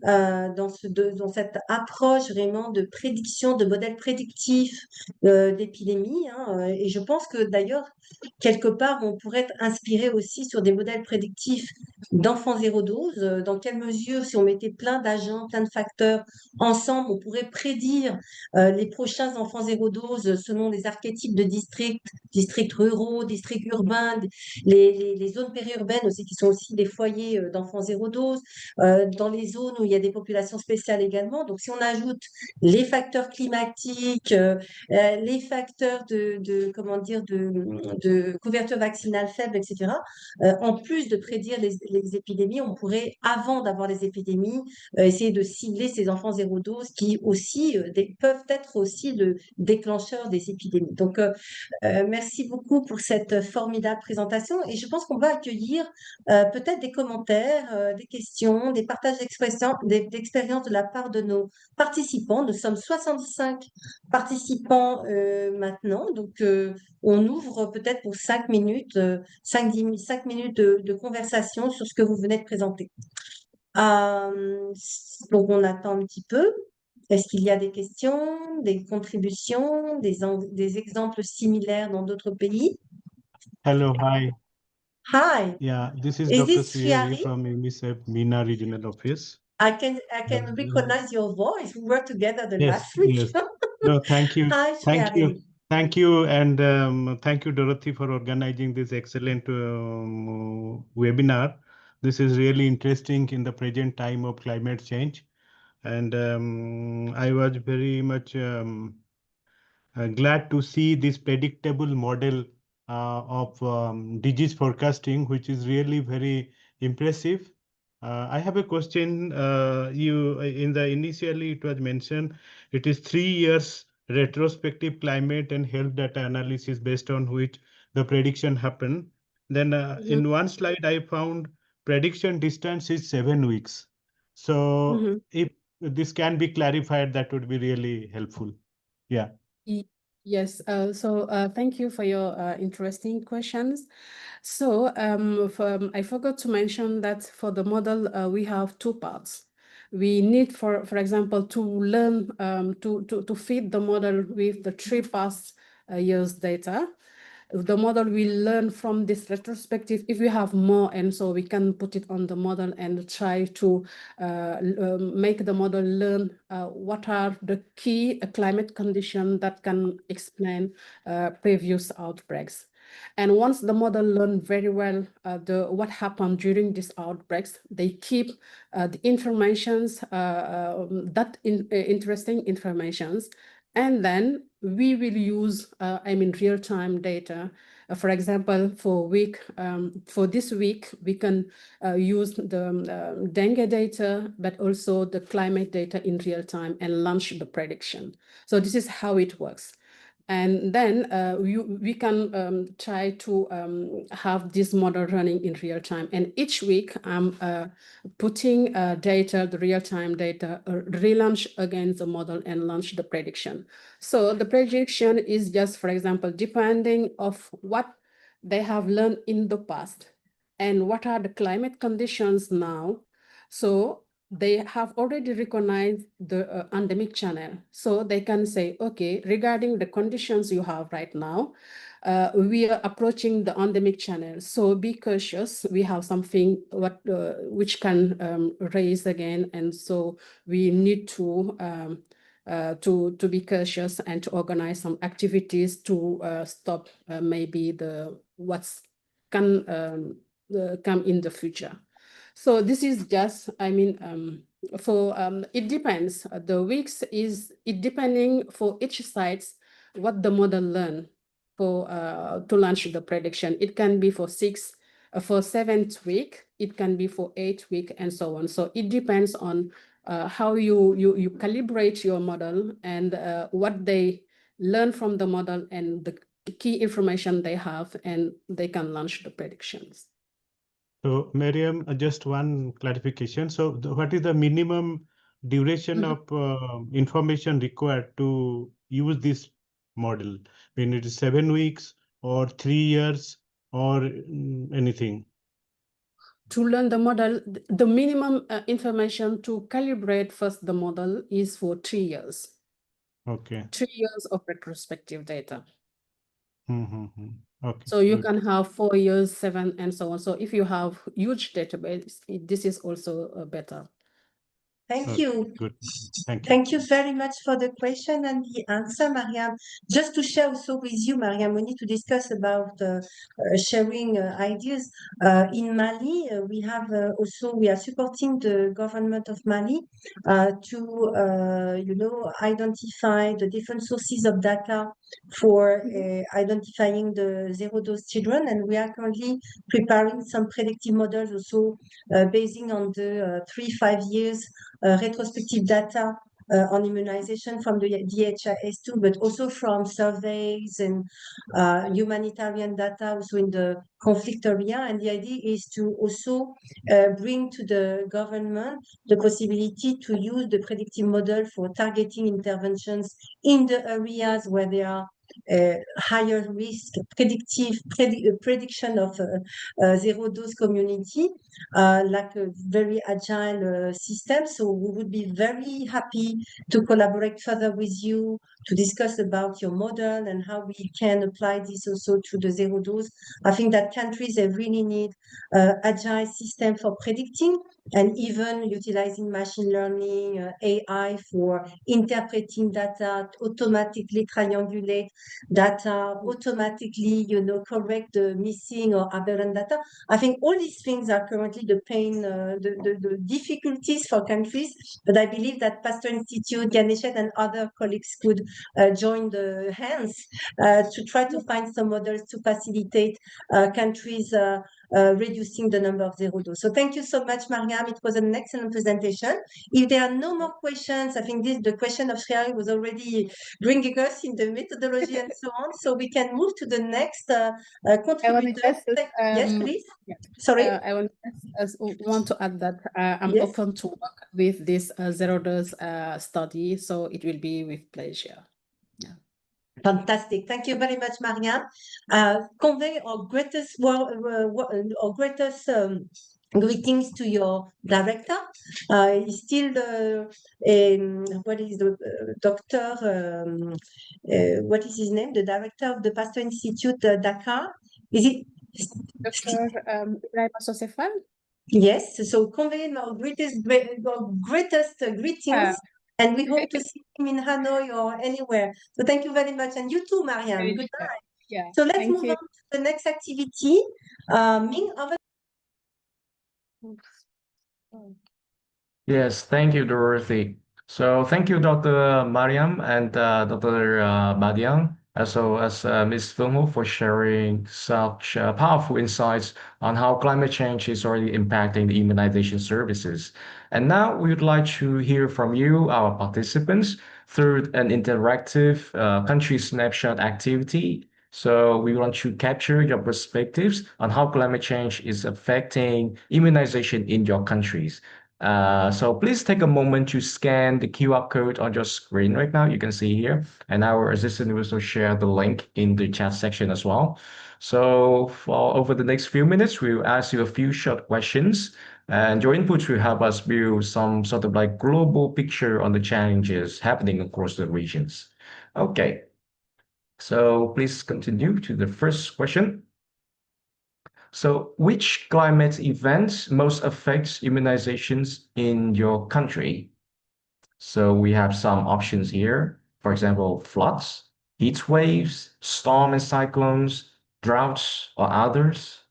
dans cette approche vraiment de prédiction, de modèle prédictif d'épidémie. Et je pense que d'ailleurs, quelque part, on pourrait être inspiré aussi sur des modèles prédictifs d'enfants zéro dose. Dans quelle mesure, si on mettait plein d'agents, plein de facteurs ensemble, on pourrait prédire les prochains enfants zéro dose selon les archétypes de districts ruraux, districts urbains, les zones périurbaines aussi, qui sont aussi des foyers d'enfants zéro dose, dans les zones où il y a des populations spéciales également. Donc, si on ajoute les facteurs climatiques, les facteurs de couverture vaccinale faible, etc., en plus de prédire les épidémies, on pourrait, avant d'avoir les épidémies, essayer de cibler ces enfants zéro dose qui aussi peuvent être aussi le déclencheur des épidémies. Donc, merci beaucoup pour cette formidable présentation et je pense qu'on va accueillir peut-être des commentaires, des questions, des partages d'expériences de la part de nos participants. Nous sommes 65 participants maintenant, donc on ouvre peut-être pour 5 minutes, 5 minutes de conversation sur ce que vous venez de présenter. Donc on attend un petit peu. Est-ce qu'il y a des questions, des contributions, des exemples similaires dans d'autres pays? Hello, hi. Hi. Yeah, this is Is Dr. this Srihari Srihari? from UNICEF MENA Regional Office. I can recognize your voice. We worked together the Yes, last week. yes. No, thank you. Hi, Thank you. Srihari. Thank you. And thank you, Dorothy, for organizing this excellent webinar. This is really interesting in the present time of climate change. And I was very much glad to see this predictable model of disease forecasting, which is really very impressive. I have a question. Initially it was mentioned it is 3 years retrospective climate and health data analysis based on which the prediction happened. Then in one slide I found prediction distance is 7 weeks. So if this can be clarified, that would be really helpful. Yeah. Yes, thank you for your interesting questions. So I forgot to mention that for the model, we have 2 parts. We need, for example, to learn, to feed the model with the 3 past years data. The model will learn from this retrospective if we have more, and so we can put it on the model and try to make the model learn what are the key climate conditions that can explain previous outbreaks. And once the model learn very well what happened during these outbreaks, they keep the informations, interesting informations, and then we will use, real-time data. For example, for this week, we can use the dengue data, but also the climate data in real time and launch the prediction. So this is how it works. And then we can try to have this model running in real time. And each week, I'm putting data, the real-time data, relaunch against the model and launch the prediction. So the prediction is just, for example, depending of what they have learned in the past and what are the climate conditions now. So they have already recognized the endemic channel. So they can say, okay, regarding the conditions you have right now, we are approaching the endemic channel. So be cautious. We have something which can raise again. And so we need to be cautious and to organize some activities to stop maybe what's can come in the future. So this is just, it depends. The weeks it depending for each site what the model learn for to launch the prediction. It can be for 7th week, it can be for 8th week, and so on. So it depends on how you calibrate your model and what they learn from the model and the key information they have, and they can launch the predictions. So, Maryam, just one clarification. So, what is the minimum duration of information required to use this model? When it is 7 weeks or 3 years or anything? To learn the model, the minimum information to calibrate first the model is for 3 years. Okay. 3 years of retrospective data. Okay. So you good. can have 4 years, 7, and so on. So if you have huge database, this is also better. Thank Okay, you. good. Thank you. Thank you very much for the question and the answer, Maryam. Just to share also with you, Maryam, we need to discuss about sharing ideas. In Mali, we are supporting the government of Mali to identify the different sources of data for identifying the zero-dose children, and we are currently preparing some predictive models also basing on the 3-5 years retrospective data on immunization from the GaneshAID, but also from surveys and humanitarian data also in the conflict area. And the idea is to also bring to the government the possibility to use the predictive model for targeting interventions in the areas where there are higher risk, prediction of zero dose community, like a very agile system. So we would be very happy to collaborate further with you to discuss about your model and how we can apply this also to the zero dose. I think that countries they really need agile system for predicting and even utilizing machine learning, AI for interpreting data, automatically triangulate data, automatically, correct the missing or aberrant data. I think all these things are currently the pain, the difficulties for countries, but I believe that Pasteur Institute, GaneshAID, and other colleagues could join the hands to try to find some models to facilitate countries reducing the number of zero dose. So thank you so much, Maryam. It was an excellent presentation. If there are no more questions, I think the question of Shreyari was already bringing us in the methodology and so on. So we can move to the next contributor. Yes, please. Yeah. Sorry. I want to add that I'm open to work with this zero dose study, so it will be with pleasure. Yeah. Fantastic. Thank you very much, Maryam. Convey our greatest greetings to your director. He's still doctor, what is his name? The director of the Pasteur Institute Dakar. Is it? Dr. Ibrahim Sosefal? Yes. So convey our greatest greetings. And we hope to see him in Hanoi or anywhere. So thank you very much. And you too, Maryam. Goodbye. Yeah. So let's move on to the next activity. Ming, over. Yes, thank you, Dorothy. So thank you, Dr. Maryam and Dr. Badiane, as well as Ms. Phuong Ho for sharing such powerful insights on how climate change is already impacting the immunization services. And now we would like to hear from you, our participants, through an interactive country snapshot activity. So we want to capture your perspectives on how climate change is affecting immunization in your countries. So please take a moment to scan the QR code on your screen right now. You can see here, and our assistant will also share the link in the chat section as well. So for over the next few minutes, we'll ask you a few short questions, and your inputs will help us build some sort of like global picture on the challenges happening across the regions. Okay, so please continue to the first question. So, which climate events most affects immunizations in your country? So we have some options here. For example, floods, heat waves, storm and cyclones, droughts, or others.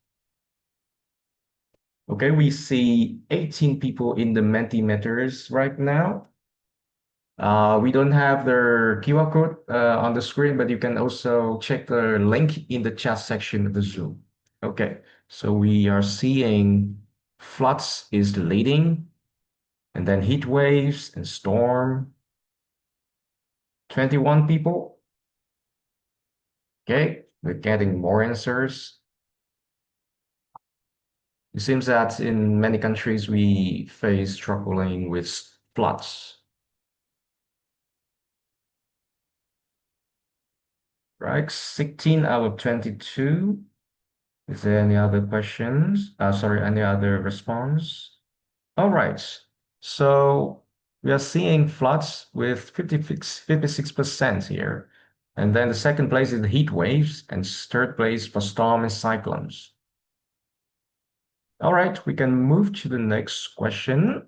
Okay, we see 18 people in the Mentimeters right now. We don't have their QR code on the screen, but you can also check the link in the chat section of the Zoom. Okay, so we are seeing floods is leading, and then heat waves and storm. 21 people. Okay, we're getting more answers. It seems that in many countries we face struggling with floods. Right, 16 out of 22. Is there any other questions? Sorry, any other response? All right. So we are seeing floods with 56% here. And then the second place is the heat waves, and third place for storm and cyclones. All right, we can move to the next question.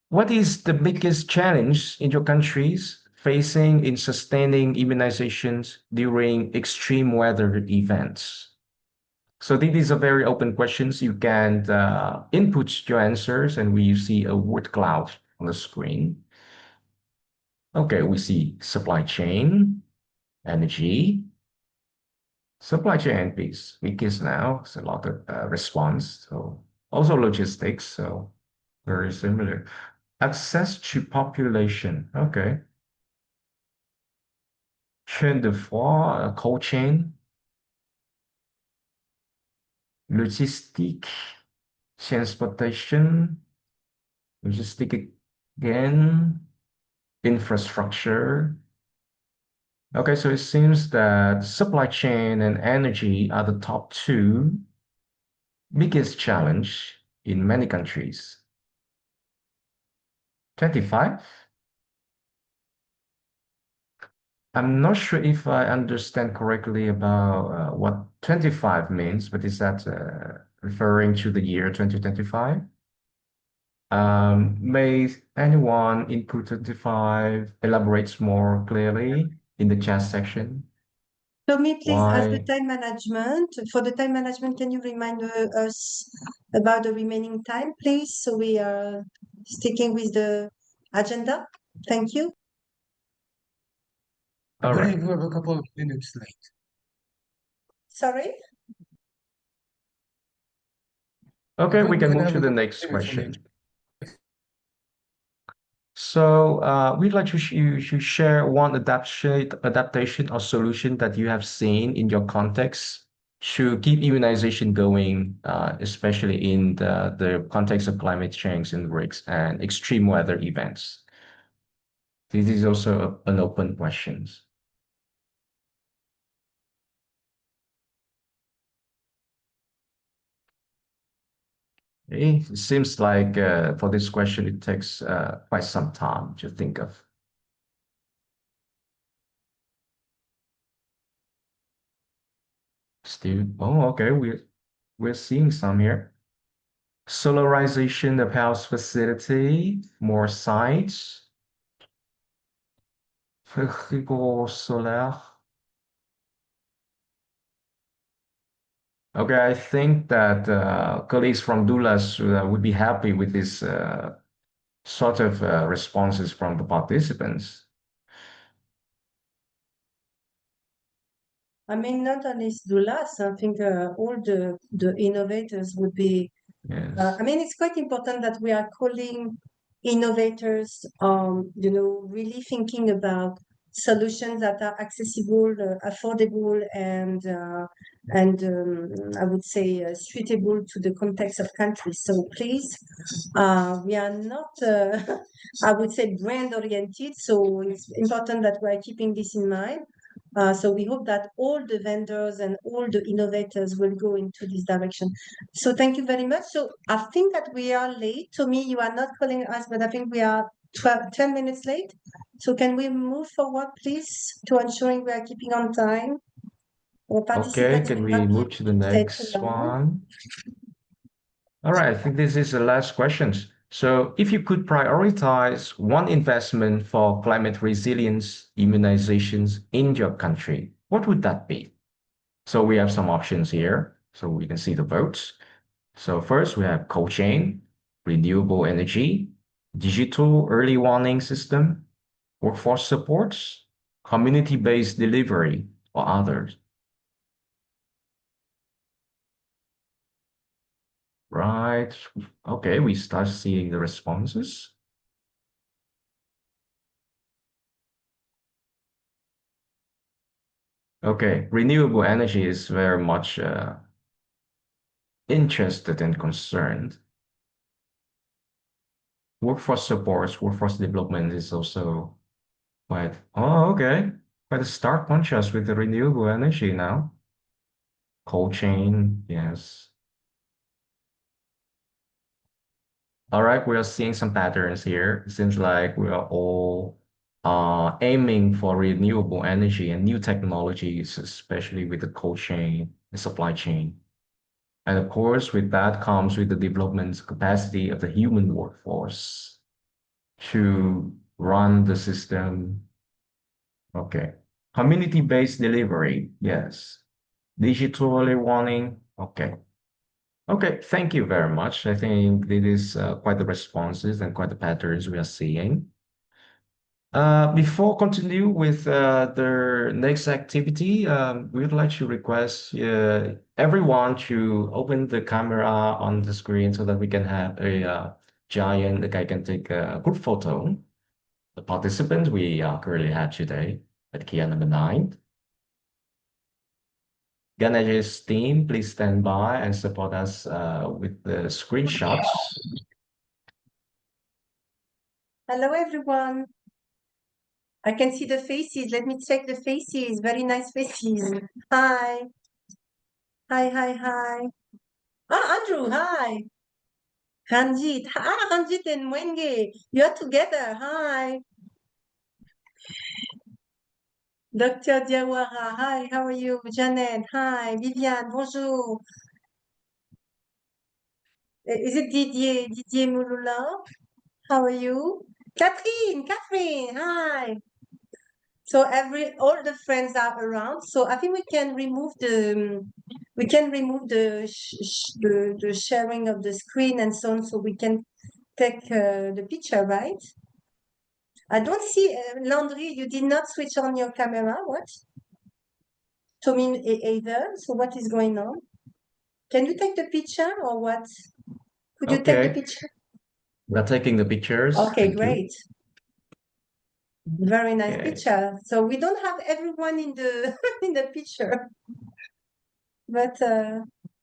What is the biggest challenge in your countries facing in sustaining immunizations during extreme weather events? So these are very open questions. You can input your answers, and we see a word cloud on the screen. Okay, we see supply chain, energy, supply chain and peace. Weakest now, it's a lot of response. So also logistics, so very similar. Access to population, okay. Chaîne de froid, cold chain. Logistic, transportation, logistic again, infrastructure. Okay, so it seems that supply chain and energy are the top two biggest challenge in many countries. 25? I'm not sure if I understand correctly about what 25 means, but is that referring to the year 2025? May anyone input 25 elaborates more clearly in the chat section? Tommy, please, as the Why? time management, for the time management, can you remind us about the remaining time, please? So we are sticking with the agenda. Thank you. I All right. believe we have a couple of minutes late. Sorry? Okay, we can move have to a the couple next of minutes question. So we'd like you to share one adaptation or solution that you have seen in your context to keep immunization going, especially in the context of climate change and risks and extreme weather events. This is also an open question. Okay, it seems like for this question, it takes quite some time to think of. Still, oh, okay, we're seeing some here. Solarization of house facility, more sites, frigo solaire. Okay, I think that colleagues from doulas would be happy with this sort of responses from the participants. I mean, not only doulas, I think all the innovators would be. Yes. I mean, it's quite important that we are calling innovators, really thinking about solutions that are accessible, affordable, and I would say suitable to the context of countries. So please, we are not, I would say, brand oriented. So it's important that we are keeping this in mind. So we hope that all the vendors and all the innovators will go into this direction. So thank you very much. So I think that we are late. Tommy, you are not calling us, but I think we are 10 minutes late. So can we move forward, please, to ensuring we are keeping on time? Our Okay, participants can will we not be move able to the to stay too next long. one? All right, I think this is the last questions. So if you could prioritize one investment for climate resilience immunizations in your country, what would that be? So we have some options here. So we can see the votes. So first we have cold chain, renewable energy, digital early warning system, workforce supports, community-based delivery, or others. Right. Okay, we start seeing the responses. Okay, renewable energy is very much interested and concerned. Workforce supports, workforce development is also quite, oh, okay, quite a stark contrast with the renewable energy now. Cold chain, yes. All right, we are seeing some patterns here. It seems like we are all aiming for renewable energy and new technologies, especially with the cold chain and supply chain. And of course, with that comes with the development capacity of the human workforce to run the system. Okay. Community-based delivery, yes. Digital early warning, okay. Okay, thank you very much. I think this is quite the responses and quite the patterns we are seeing. Before continue with the next activity, we would like to request everyone to open the camera on the screen so that we can have a giant, like I can take a group photo. The participants we currently have today at KIA number 9. GaneshAID's team, please stand by and support us with the screenshots. Hello, everyone. I can see the faces. Let me check the faces. Very nice faces. Hi. Hi, hi, hi. Ah, Andrew, hi. Ranjit. Ah, Ranjit and Mwenge. You are together. Hi. Dr. Diawara. Hi, how are you? Janet. Hi. Viviane. Bonjour. Is it Didier? Didier Mouloula? How are you? Catherine. Catherine. Hi. So all the friends are around. So I think we can remove the the sharing of the screen and so on, so we can take the picture, right? I don't see Landry. You did not switch on your camera. What? Tommy either. So what is going on? Can you take the picture or what? Could you take the picture? We're taking the pictures. Okay, Thank great. you. Very nice picture. So we don't have everyone in the in the picture, but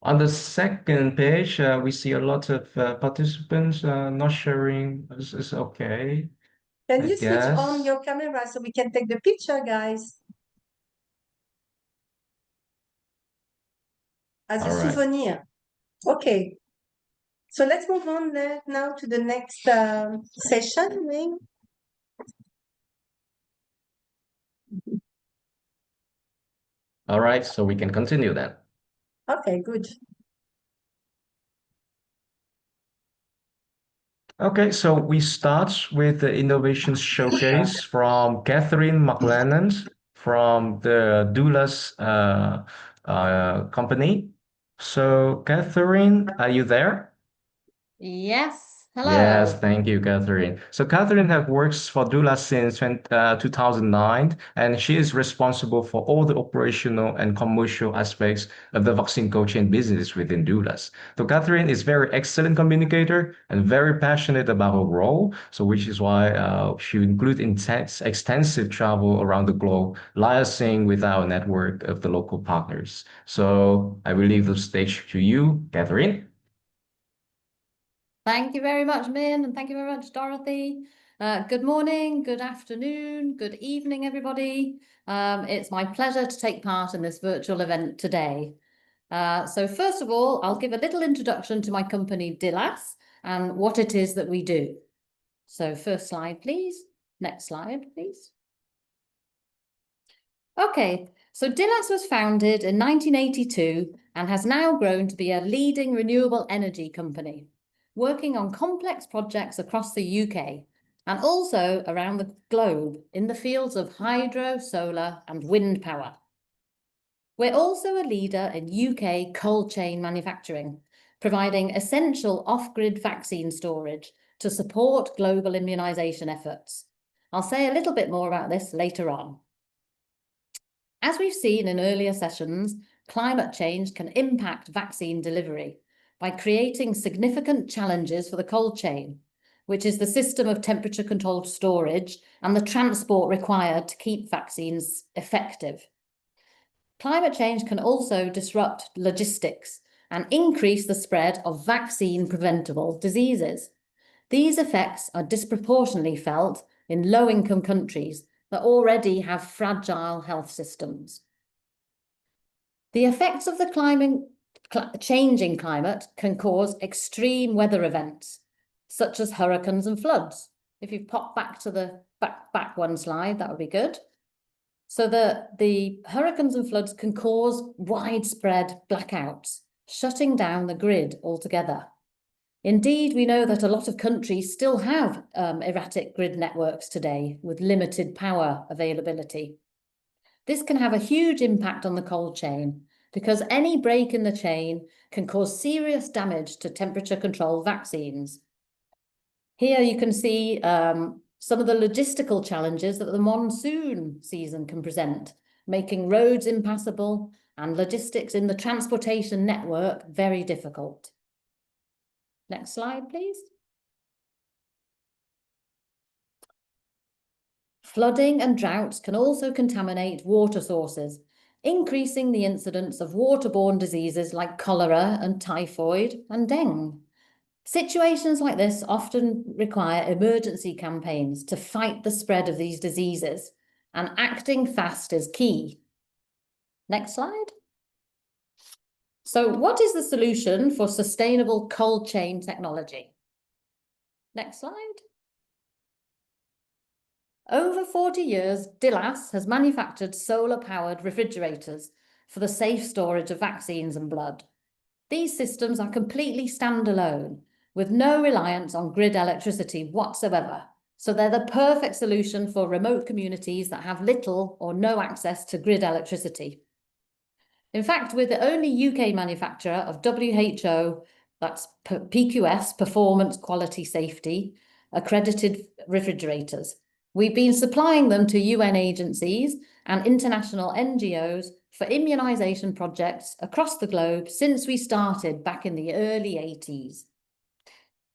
on the second page, we see a lot of participants not sharing. This is okay. Can you switch on your camera so we can take the picture, guys? As a souvenir. Okay. So let's move on now to the next session, Ming. All right, so we can continue then. Okay, good. Okay, so we start with the innovation showcase from Catherine McLennan from the Doulas company. So Catherine, are you there? Yes. Hello. Yes, thank you, Catherine. So Catherine has worked for Doulas since 2009, and she is responsible for all the operational and commercial aspects of the vaccine cold chain business within Doulas. So Catherine is very excellent communicator and very passionate about her role, so which is why she includes extensive travel around the globe, liaising with our network of the local partners. So I will leave the stage to you, Catherine. Thank you very much, Min, and thank you very much, Dorothy. Good morning, good afternoon, good evening, everybody. It's my pleasure to take part in this virtual event today. So first of all, I'll give a little introduction to my company, Doulas, and what it is that we do. So first slide, please. Next slide, please. Okay, so Doulas was founded in 1982 and has now grown to be a leading renewable energy company, working on complex projects across the UK and also around the globe in the fields of hydro, solar and wind power. We're also a leader in UK cold chain manufacturing, providing essential off-grid vaccine storage to support global immunisation efforts. I'll say a little bit more about this later on. As we've seen in earlier sessions, climate change can impact vaccine delivery by creating significant challenges for the cold chain, which is the system of temperature-controlled storage and the transport required to keep vaccines effective. Climate change can also disrupt logistics and increase the spread of vaccine-preventable diseases. These effects are disproportionately felt in low-income countries that already have fragile health systems. The effects of the changing climate can cause extreme weather events, such as hurricanes and floods. If you pop back to the back one slide, that would be good. So the hurricanes and floods can cause widespread blackouts, shutting down the grid altogether. Indeed, we know that a lot of countries still have erratic grid networks today with limited power availability. This can have a huge impact on the cold chain because any break in the chain can cause serious damage to temperature-controlled vaccines. Here you can see some of the logistical challenges that the monsoon season can present, making roads impassable and logistics in the transportation network very difficult. Next slide, please. Flooding and droughts can also contaminate water sources, increasing the incidence of waterborne diseases like cholera and typhoid and dengue. Situations like this often require emergency campaigns to fight the spread of these diseases, and acting fast is key. Next slide. So what is the solution for sustainable cold chain technology? Next slide. Over 40 years, DILAS has manufactured solar-powered refrigerators for the safe storage of vaccines and blood. These systems are completely standalone, with no reliance on grid electricity whatsoever. So they're the perfect solution for remote communities that have little or no access to grid electricity. In fact, we're the only UK manufacturer of WHO, that's PQS, Performance Quality Safety, accredited refrigerators. We've been supplying them to UN agencies and international NGOs for immunisation projects across the globe since we started back in the early 80s.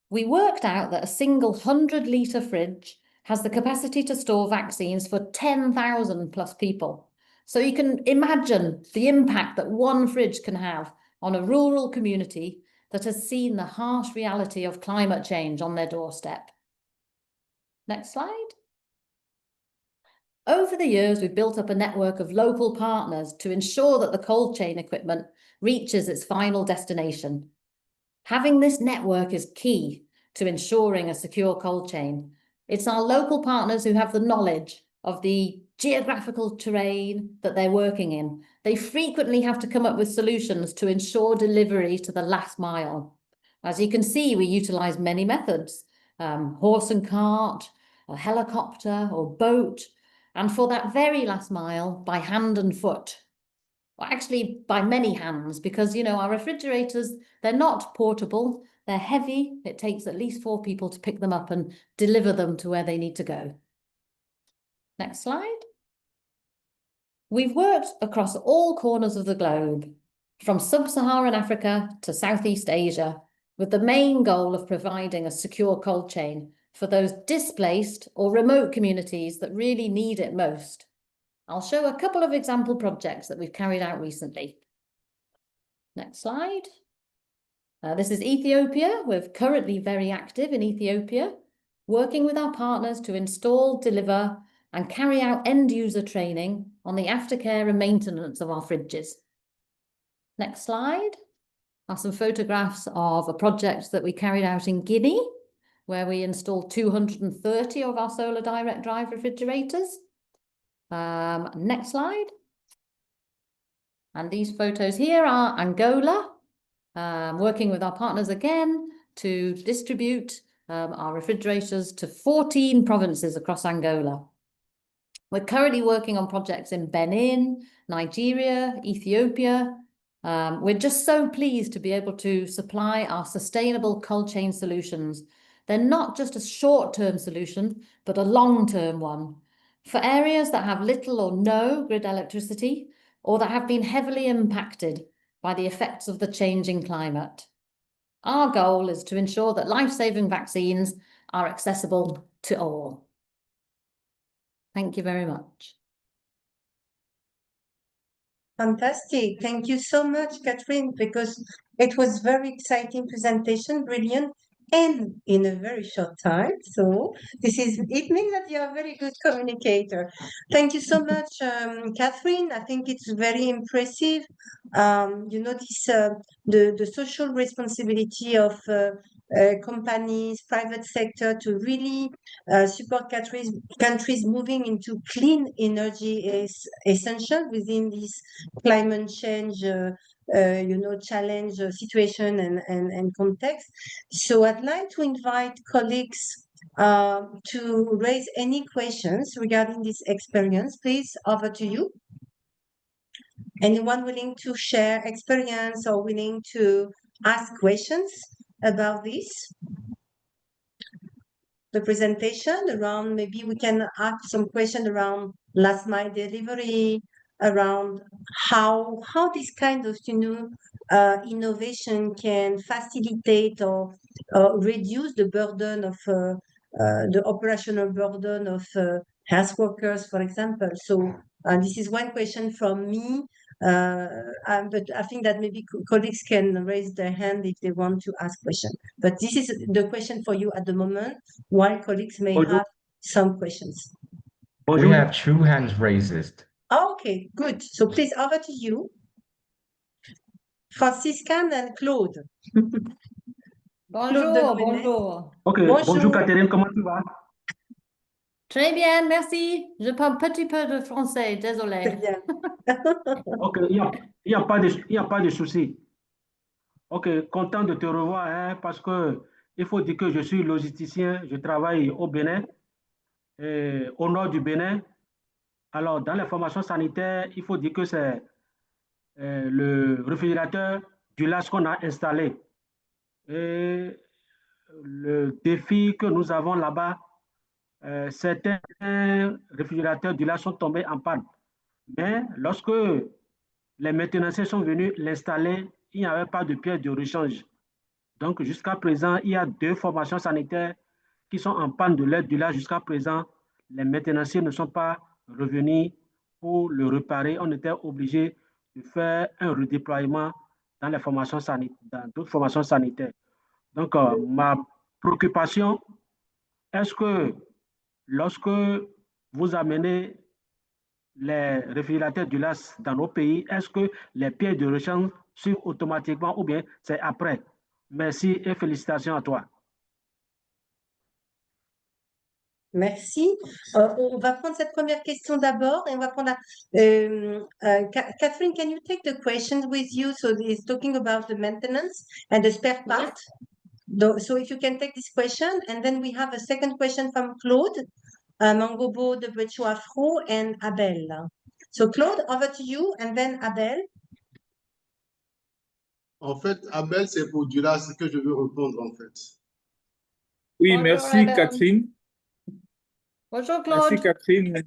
We worked out that a single 100-litre fridge has the capacity to store vaccines for 10,000 plus people. So you can imagine the impact that one fridge can have on a rural community that has seen the harsh reality of climate change on their doorstep. Next slide. Over the years, we've built up a network of local partners to ensure that the cold chain equipment reaches its final destination. Having this network is key to ensuring a secure cold chain. It's our local partners who have the knowledge of the geographical terrain that they're working in. They frequently have to come up with solutions to ensure delivery to the last mile. As you can see, we utilise many methods, horse and cart, a helicopter or boat, and for that very last mile, by hand and foot. Well, actually, by many hands, because, you know, our refrigerators, they're not portable, they're heavy. It takes at least 4 people to pick them up and deliver them to where they need to go. Next slide. We've worked across all corners of the globe, from sub-Saharan Africa to Southeast Asia, with the main goal of providing a secure cold chain for those displaced or remote communities that really need it most. I'll show a couple of example projects that we've carried out recently. Next slide. This is Ethiopia. We're currently very active in Ethiopia, working with our partners to install, deliver, and carry out end-user training on the aftercare and maintenance of our fridges. Next slide are some photographs of a project that we carried out in Guinea, where we installed 230 of our solar direct drive refrigerators. Next slide. And these photos here are Angola, working with our partners again to distribute our refrigerators to 14 provinces across Angola. We're currently working on projects in Benin, Nigeria, Ethiopia. We're just so pleased to be able to supply our sustainable cold chain solutions. They're not just a short-term solution, but a long-term one for areas that have little or no grid electricity or that have been heavily impacted by the effects of the changing climate. Our goal is to ensure that life-saving vaccines are accessible to all. Thank you very much. Fantastic. Thank you so much, Catherine, because it was very exciting presentation, brilliant, and in a very short time. So it means that you are a very good communicator. Thank you so much, Catherine. I think it's very impressive. You know, the social responsibility of companies, private sector to really support countries moving into clean energy is essential within this climate change challenge situation and context. So I'd like to invite colleagues to raise any questions regarding this experience. Please, over to you. Anyone willing to share experience or willing to ask questions about this? The presentation around, maybe we can ask some questions around last mile delivery, around how this kind of innovation can facilitate or reduce the burden of the operational burden of health workers, for example. So this is one question from me, but I think that maybe colleagues can raise their hand if they want to ask questions. But this is the question for you at the moment, while colleagues may have some questions. We have 2 hands raised. Okay, good. So please, over to you. Franciscan and Claude. Bonjour, bonjour. Ok, bonjour Catherine, comment tu vas? Très bien, merci. Je parle un petit peu de français, désolé. Très bien. Ok, il n'y a pas de souci. Ok, content de te revoir, hein, parce que il faut dire que je suis logisticien, je travaille au Bénin, au nord du Bénin. Alors, dans les formations sanitaires, il faut dire que c'est le réfrigérateur du lac qu'on a installé. Et le défi que nous avons là-bas, certains réfrigérateurs du lac sont tombés en panne. Mais lorsque les maintenanciers sont venus l'installer, il n'y avait pas de pièce de rechange. Donc, jusqu'à présent, il y a 2 formations sanitaires qui sont en panne de l'aide du lac. Jusqu'à présent, les maintenanciers ne sont pas revenus pour le réparer. On était obligé de faire un redéploiement dans les formations sanitaires, dans d'autres formations sanitaires. Donc, ma préoccupation, est-ce que lorsque vous amenez les réfrigérateurs du LAS dans nos pays, est-ce que les pièces de rechange suivent automatiquement ou bien c'est après? Merci et félicitations à toi. Merci. On va prendre cette première question d'abord et on va prendre Catherine, can you take the questions with you? So he's talking about the maintenance and the spare part. So if you can take this question, and then we have a second question from Claude, Mangobo de Brecho Afro, and Abel. So Claude, over to you, and then Abel. En fait, Abel, c'est pour Dula ce que je veux répondre, en fait. Oui, Bonjour, merci Abel. Catherine. Bonjour Claude. Merci Catherine.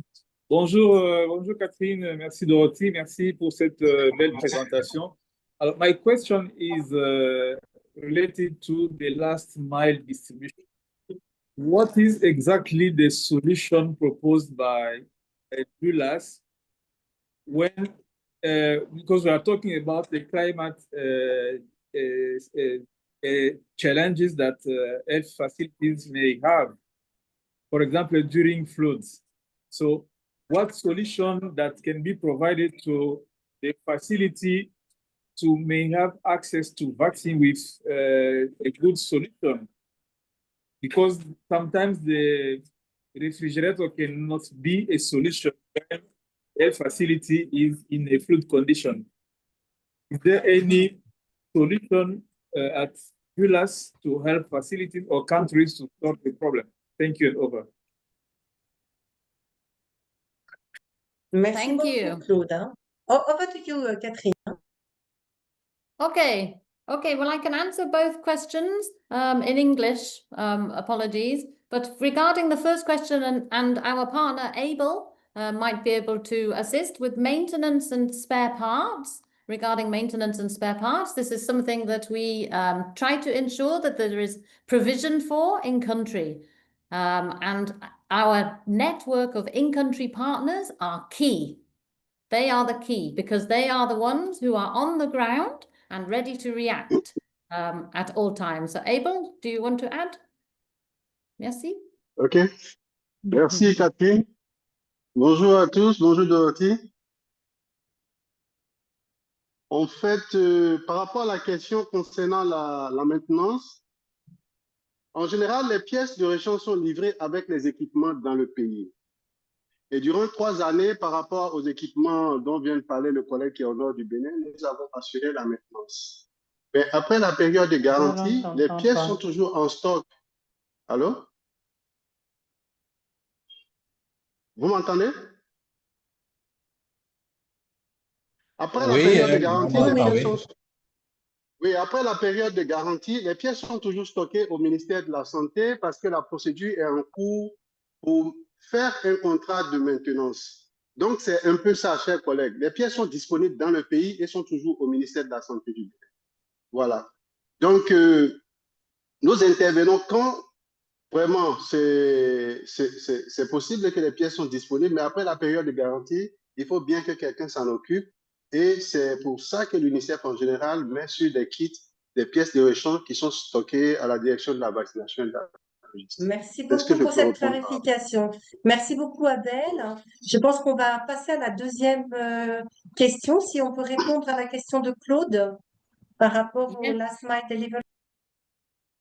Bonjour Catherine, merci Dorothy, merci pour cette belle présentation. Alors, my question is related to the last mile distribution. What is exactly the solution proposed by DULAS when, because we are talking about the climate challenges that health facilities may have, for example, during floods. So what solution that can be provided to the facility to may have access to vaccine with a good solution? Because sometimes the refrigerator cannot be a solution when a facility is in a flood condition. Is there any solution at ULAS to help facilities or countries to solve the problem? Thank you, and over. Merci Thank beaucoup, you. Claude. Hein. Over to you, Catherine. Okay. Okay, well, I can answer both questions in English, apologies. But regarding the first question, and our partner, Abel, might be able to assist with maintenance and spare parts. Regarding maintenance and spare parts, this is something that we try to ensure that there is provision for in country. And our network of in-country partners are key. They are the key because they are the ones who are on the ground and ready to react at all times. So Abel, do you want to add? Merci. OK. Merci, Catherine. Bonjour à tous. Bonjour, Dorothy. En fait, par rapport à la question concernant la maintenance, en général, les pièces de rechange sont livrées avec les équipements dans le pays. Et durant 3 années, par rapport aux équipements dont vient de parler le collègue qui est au nord du Bénin, nous avons assuré la maintenance. Mais après la période de garantie, les pièces sont toujours en stock. Allô? Vous m'entendez? Après la période de garantie, les pièces sont... Oui, après la période de garantie, les pièces sont toujours stockées au ministère de la Santé parce que la procédure est en cours pour faire un contrat de maintenance. Donc, c'est un peu ça, chers collègues. Les pièces sont disponibles dans le pays et sont toujours au ministère de la Santé du Bénin. Voilà. Donc, nous intervenons quand vraiment c'est possible que les pièces sont disponibles, mais après la période de garantie, il faut bien que quelqu'un s'en occupe. Et c'est pour ça que l'UNICEF en général met sur des kits des pièces de rechange qui sont stockées à la direction de la vaccination et de la logistique. Merci beaucoup pour cette clarification. Merci beaucoup, Adèle. Je pense qu'on va passer à la deuxième question. Si on peut répondre à la question de Claude par rapport au last mile delivery.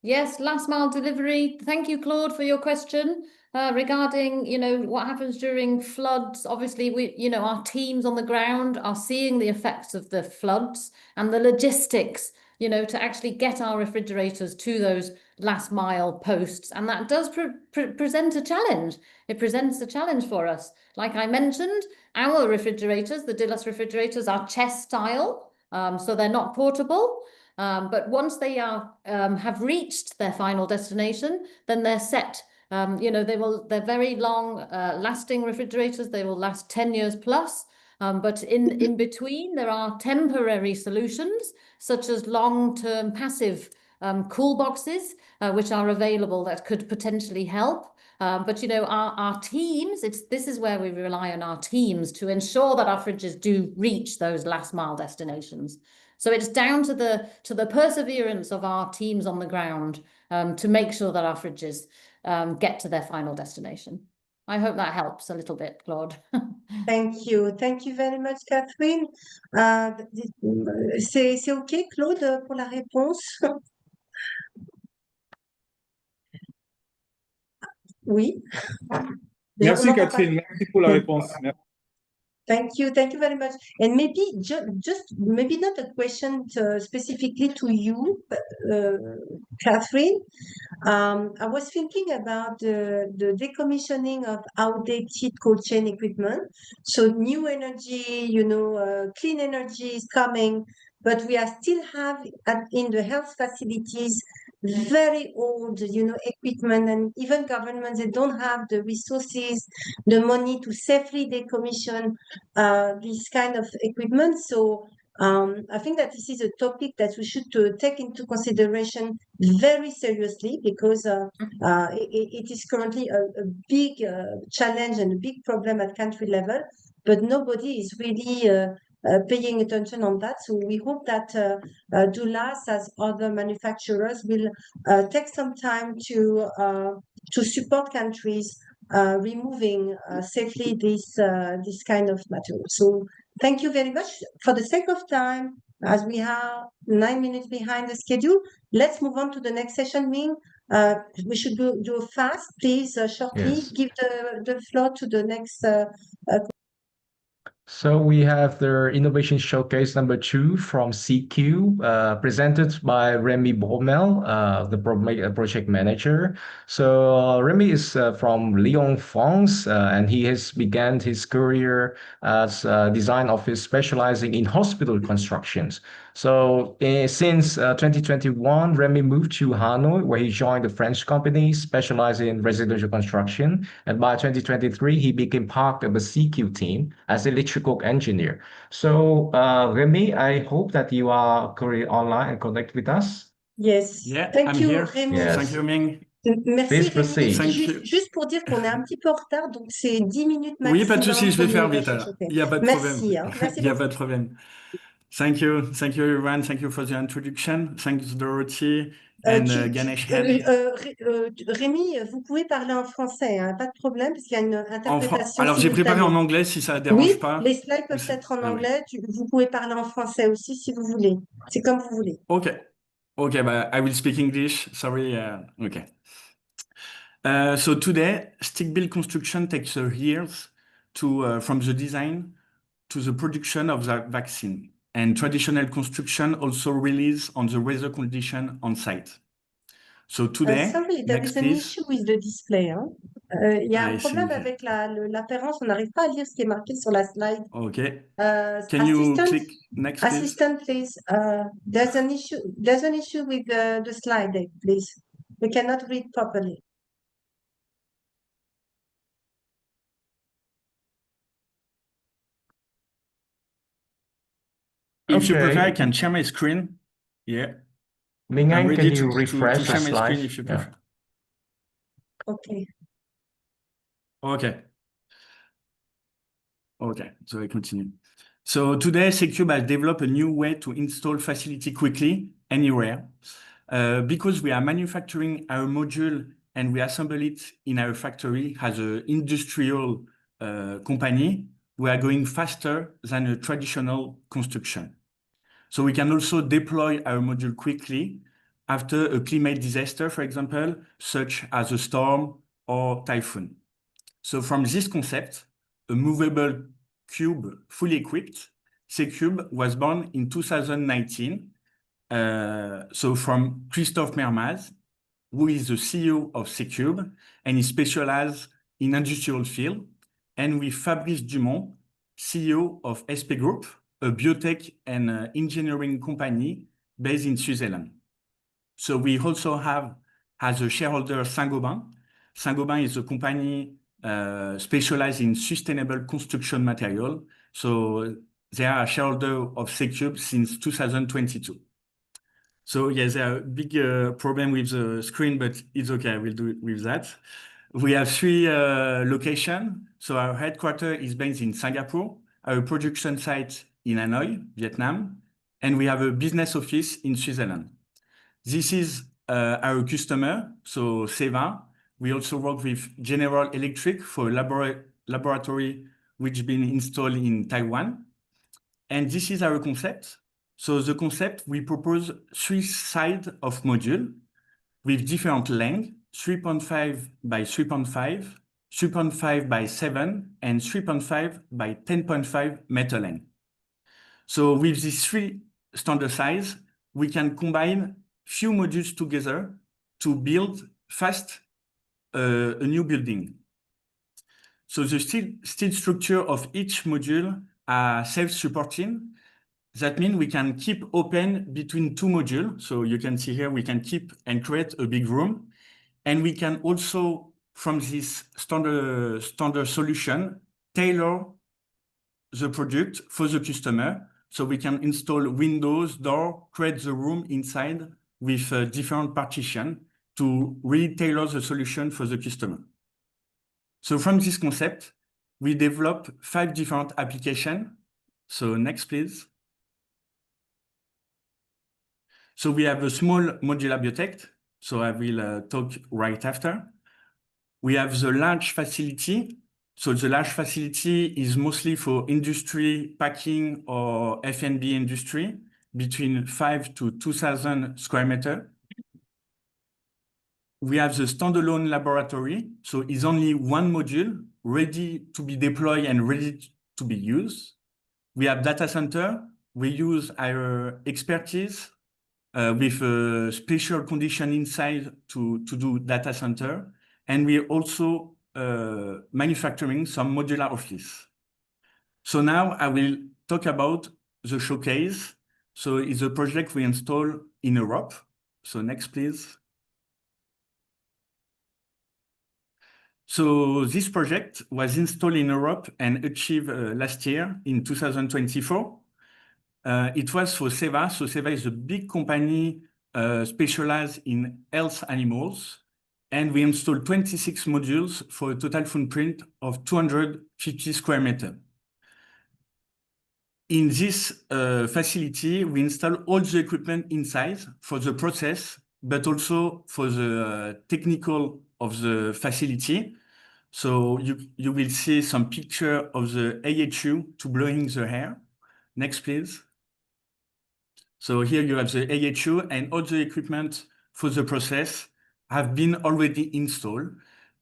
Yes, last mile delivery. Thank you, Claude, for your question regarding, what happens during floods. Obviously, our teams on the ground are seeing the effects of the floods and the logistics, to actually get our refrigerators to those last mile posts. And that does present a challenge. It presents a challenge for us. Like I mentioned, our refrigerators, the DILUS refrigerators, are chest style, so they're not portable. But once they have reached their final destination, then they're set. They're very long lasting refrigerators. They will last 10 years plus. But in between, there are temporary solutions, such as long-term passive cool boxes, which are available that could potentially help. But our teams, this is where we rely on our teams to ensure that our fridges do reach those last mile destinations. So it's down to the perseverance of our teams on the ground to make sure that our fridges get to their final destination. I hope that helps a little bit, Claude. Thank you. Thank you very much, Catherine. C'est OK, Claude, pour la réponse? Oui. Merci, Catherine. Merci pour la réponse. Merci. Thank you very much. And maybe just maybe not a question specifically to you, Catherine. I was thinking about the decommissioning of outdated cold chain equipment. So new energy, clean energy is coming, but we are still in the health facilities very old, equipment, and even governments, they don't have the resources, the money to safely decommission this kind of equipment. So I think that this is a topic that we should take into consideration very seriously because it is currently a big challenge and a big problem at country level, but nobody is really paying attention on that. So we hope that DULAS, as other manufacturers, will take some time to support countries removing safely this kind of material. So thank you very much. For the sake of time, as we are 9 minutes behind the schedule, let's move on to the next session. We should do fast, please, shortly. Yes. Give the floor to the next. So we have their Innovation Showcase number 2 from CQ, presented by Remy Baumel, the project manager. So Remy is from Lyon, France, and he has began his career as a design office specializing in hospital constructions. So since 2021, Remy moved to Hanoi, where he joined a French company specializing in residential construction. And by 2023, he became part of the CQ team as electrical engineer. So Remy, I hope that you are currently online and connect with us. Yes. Yeah, Thank I'm you, here. Rémi. Yes. Thank you, Ming. Merci, Please Rémi. proceed. Thank you. Juste pour dire qu'on est un petit peu en retard, donc c'est 10 minutes Oui, pas de maximum souci, je vais pour faire l'innovation vite alors. showcase. Il n'y a pas de problème. Merci, hein. Merci Il n'y a beaucoup. pas de problème. Thank you everyone. Thank you for the introduction. Thanks Dorothy and GaneshAID. Rémi, vous pouvez parler en français, hein, pas de problème, parce qu'il y a une interprétation Alors j'ai préparé en simultanée. anglais si ça ne dérange Oui, pas. les slides peuvent être en anglais. Vous pouvez parler en français aussi si vous voulez. C'est comme vous voulez. Okay, but I will speak English. Sorry. Okay. So today, stick-built construction takes years to from the design to the production of the vaccine. And traditional construction also relies on the weather condition on site. So today, Sorry, there next is an please. issue with the display. Hein. Il y a un problème see. avec l'apparence. On n'arrive pas à lire ce qui est marqué sur la slide. Okay. Can you click next, please? Assistant, please. There's an issue with the slide deck, please. We cannot read properly. If you prefer, I can share my screen. Yeah. Ming, can you refresh to the share my slide? screen if you prefer. Okay. Okay, so I continue. So today, SecCube has developed a new way to install facility quickly anywhere. Because we are manufacturing our module and we assemble it in our factory as an industrial company, we are going faster than a traditional construction. So we can also deploy our module quickly after a climate disaster, for example, such as a storm or typhoon. So from this concept, a movable cube fully equipped, SecCube was born in 2019. So from Christophe Mermaz, who is the CEO of SecCube, and he specializes in industrial field, and with Fabrice Dumont, CEO of SP Group, a biotech and engineering company based in Switzerland. So we also have as a shareholder Saint-Gobain. Saint-Gobain is a company specialized in sustainable construction material. So they are a shareholder of SecCube since 2022. So yes, there are a big problem with the screen, but it's okay. We'll do it with that. We have 3 locations. So our headquarters is based in Singapore, our production site in Hanoi, Vietnam, and we have a business office in Switzerland. This is our customer, so Seva. We also work with General Electric for a laboratory which has been installed in Taiwan. And this is our concept. So the concept, we propose 3 sides of module with different length, 3.5 by 3.5, 3.5 by 7, and 3.5 by 10.5 meter length. So with these 3 standard size, we can combine few modules together to build fast a new building. So the steel structure of each module are self-supporting. That means we can keep open between 2 modules. So you can see here, we can keep and create a big room. And we can also, from this standard solution, tailor the product for the customer. So we can install windows, door, create the room inside with different partition to really tailor the solution for the customer. So from this concept, we develop 5 different applications. So next, please. So we have a small modular biotech. So I will talk right after. We have the large facility. So the large facility is mostly for industry, packing, or F&B industry, between 5 to 2,000 square meters. We have the standalone laboratory. So it's only 1 module ready to be deployed and ready to be used. We have data center. We use our expertise with special condition inside to do data center. And we also manufacturing some modular office. So now I will talk about the showcase. So it's a project we install in Europe. So next, please. So this project was installed in Europe and achieved last year in 2024. It was for Seva. So Seva is a big company specialized in health animals. And we installed 26 modules for a total footprint of 250 square meters. In this facility, we install all the equipment inside for the process, but also for the technical of the facility. So you will see some picture of the AHU to blowing the air. Next, please. So here you have the AHU and all the equipment for the process have been already installed.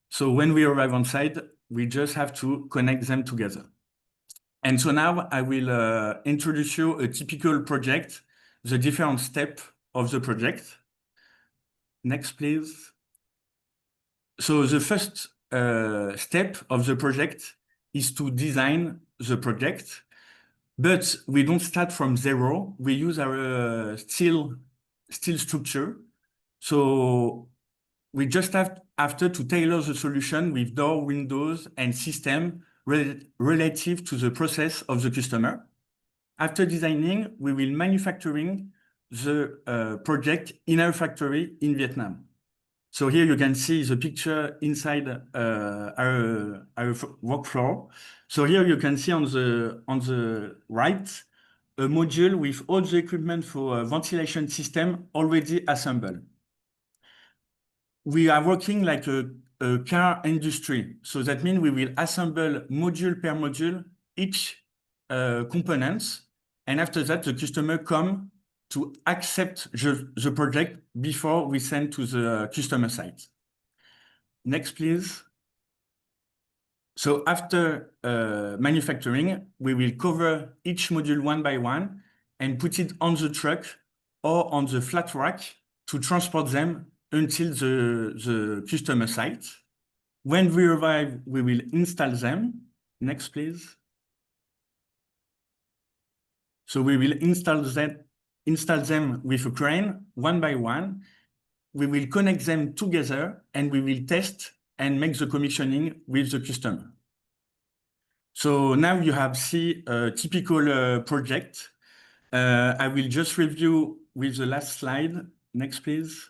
So when we arrive on site, we just have to connect them together. And so now I will introduce you a typical project, the different steps of the project. Next, please. So the first step of the project is to design the project, but we don't start from zero. We use our steel structure. So we just have after to tailor the solution with door, windows, and system relative to the process of the customer. After designing, we will manufacturing the project in our factory in Vietnam. So here you can see the picture inside our work floor. So here you can see on the right a module with all the equipment for a ventilation system already assembled. We are working like a car industry. So that means we will assemble module per module, each components. And after that, the customer come to accept the project before we send to the customer site. Next, please. So after manufacturing, we will cover each module one by one and put it on the truck or on the flat rack to transport them until the customer site. When we arrive, we will install them. Next, please. So we will install them with a crane, one by one. We will connect them together and we will test and make the commissioning with the customer. So now you have seen a typical project. I will just review with the last slide. Next, please.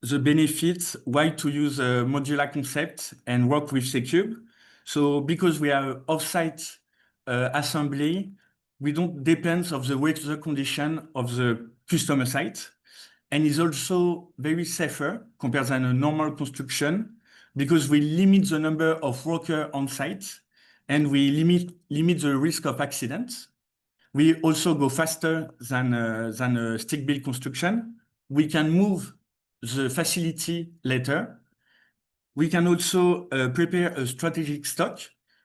The benefits, why to use a modular concept and work with Secube. So because we are off-site assembly, we don't depend on the weather condition of the customer site. And is also very safer compared to a normal construction because we limit the number of workers on site and we limit the risk of accidents. We also go faster than a stick-built construction. We can move the facility later. We can also prepare a strategic stock.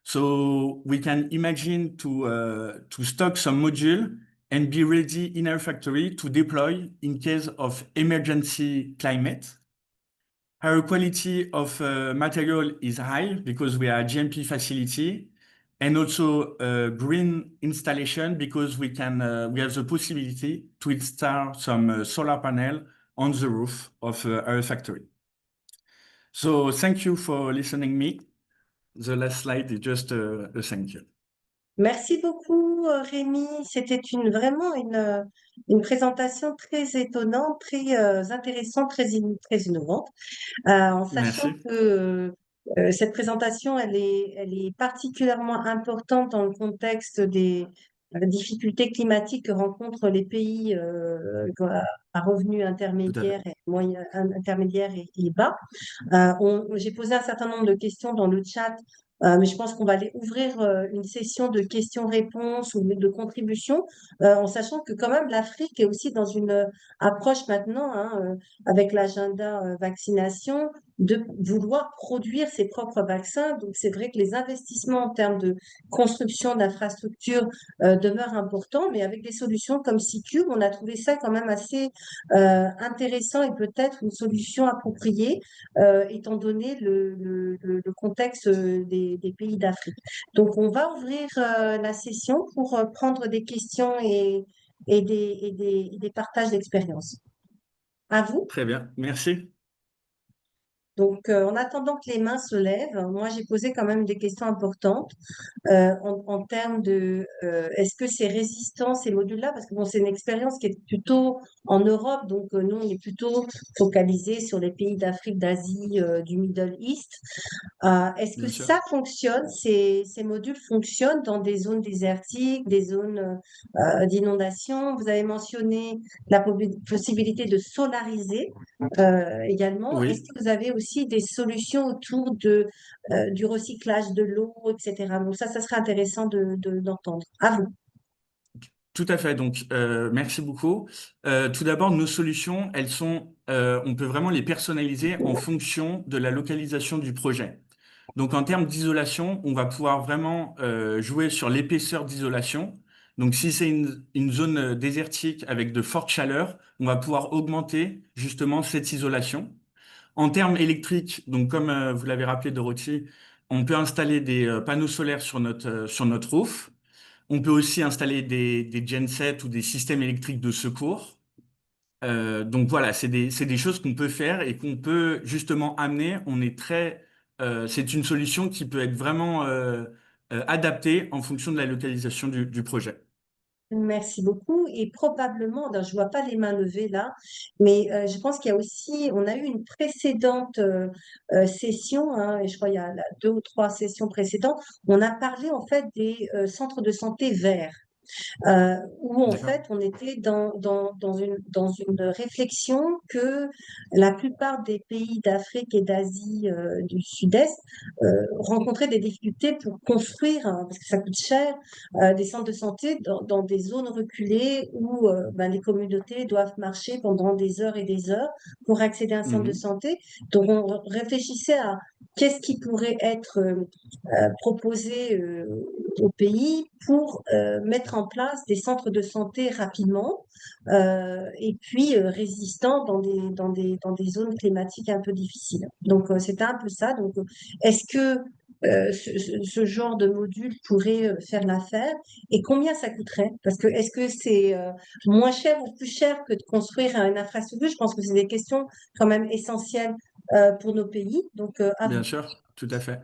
So we can imagine to stock some module and be ready in our factory to deploy in case of emergency climate. Our quality of material is high because we are a GMP facility and also green installation because we have the possibility to install some solar panel on the roof of our factory. So thank you for listening me. The last slide is just a thank you. Merci beaucoup, Rémi. C'était vraiment une présentation très étonnante, très intéressante, très innovante, en sachant Merci. que cette présentation, elle est particulièrement importante dans le contexte des difficultés climatiques que rencontrent les pays à revenus intermédiaires et bas. J'ai posé un certain nombre de questions dans le chat, mais je pense qu'on va aller ouvrir une session de questions-réponses ou de contributions, en sachant que quand même l'Afrique est aussi dans une approche maintenant, avec l'agenda vaccination, de vouloir produire ses propres vaccins. Donc, c'est vrai que les investissements en termes de construction d'infrastructures demeurent importants, mais avec des solutions comme C-Cube, on a trouvé ça quand même assez intéressant et peut-être une solution appropriée, étant donné le contexte des pays d'Afrique. Donc, on va ouvrir la session pour prendre des questions et des partages d'expériences. À vous. Très bien, merci. Donc, en attendant que les mains se lèvent, moi, j'ai posé quand même des questions importantes en termes de est-ce que c'est résistant, ces modules-là? Parce que bon, c'est une expérience qui est plutôt en Europe, donc nous, on est plutôt focalisé sur les pays d'Afrique, d'Asie, du Middle East. Est-ce que Bien sûr. ça fonctionne, ces modules fonctionnent dans des zones désertiques, des zones d'inondation? Vous avez mentionné la possibilité de solariser également. Oui. Est-ce que vous avez aussi des solutions autour du recyclage de l'eau, etc. Donc ça serait intéressant d'entendre. À vous. Tout à fait. Donc, merci beaucoup. Tout d'abord, nos solutions, elles sont, on peut vraiment les personnaliser en fonction de la localisation du projet. Donc, en termes d'isolation, on va pouvoir vraiment jouer sur l'épaisseur d'isolation. Donc, si c'est une zone désertique avec de fortes chaleurs, on va pouvoir augmenter justement cette isolation. En termes électriques, donc comme vous l'avez rappelé, Dorothy, on peut installer des panneaux solaires sur notre roof. On peut aussi installer des gensets ou des systèmes électriques de secours. Donc voilà, c'est des choses qu'on peut faire et qu'on peut justement amener. C'est une solution qui peut être vraiment adaptée en fonction de la localisation du projet. Merci beaucoup. Et probablement, je vois pas les mains levées là, mais je pense qu'il y a aussi, on a eu une précédente session, hein, et je crois il y a 2 ou 3 sessions précédentes, on a parlé en fait des centres de santé verts. Où en D'accord. fait on était dans une réflexion que la plupart des pays d'Afrique et d'Asie du Sud-Est rencontraient des difficultés pour construire, hein, parce que ça coûte cher, des centres de santé dans des zones reculées où les communautés doivent marcher pendant des heures et des heures pour accéder à un centre de santé. Donc on réfléchissait à qu'est-ce qui pourrait être proposé au pays pour mettre en place des centres de santé rapidement et puis résistants dans des zones climatiques un peu difficiles. Donc, c'était un peu ça. Donc, est-ce que ce genre de module pourrait faire l'affaire et combien ça coûterait? Parce que est-ce que c'est moins cher ou plus cher que de construire une infrastructure? Je pense que c'est des questions quand même essentielles pour nos pays. Donc, à Bien vous. sûr, tout à fait.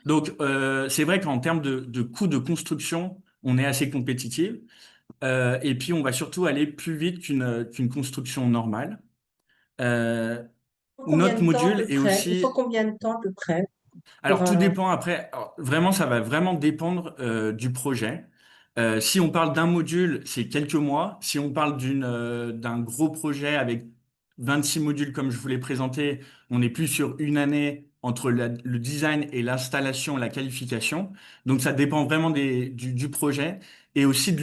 Donc, c'est vrai qu'en termes de coûts de construction, on est assez compétitif. Et puis, on va surtout aller plus vite qu'une construction normale. Combien Notre de temps à module peu est près? Il faut aussi... combien de temps à peu près pour Alors, tout dépend après. Alors, vraiment, ça va vraiment dépendre du projet. Si on parle d'un module, c'est quelques mois. Si on parle d'un gros projet avec 26 modules comme je vous l'ai présenté, on est plus sur une année entre le design et l'installation, la qualification. Donc, ça dépend vraiment du projet et aussi de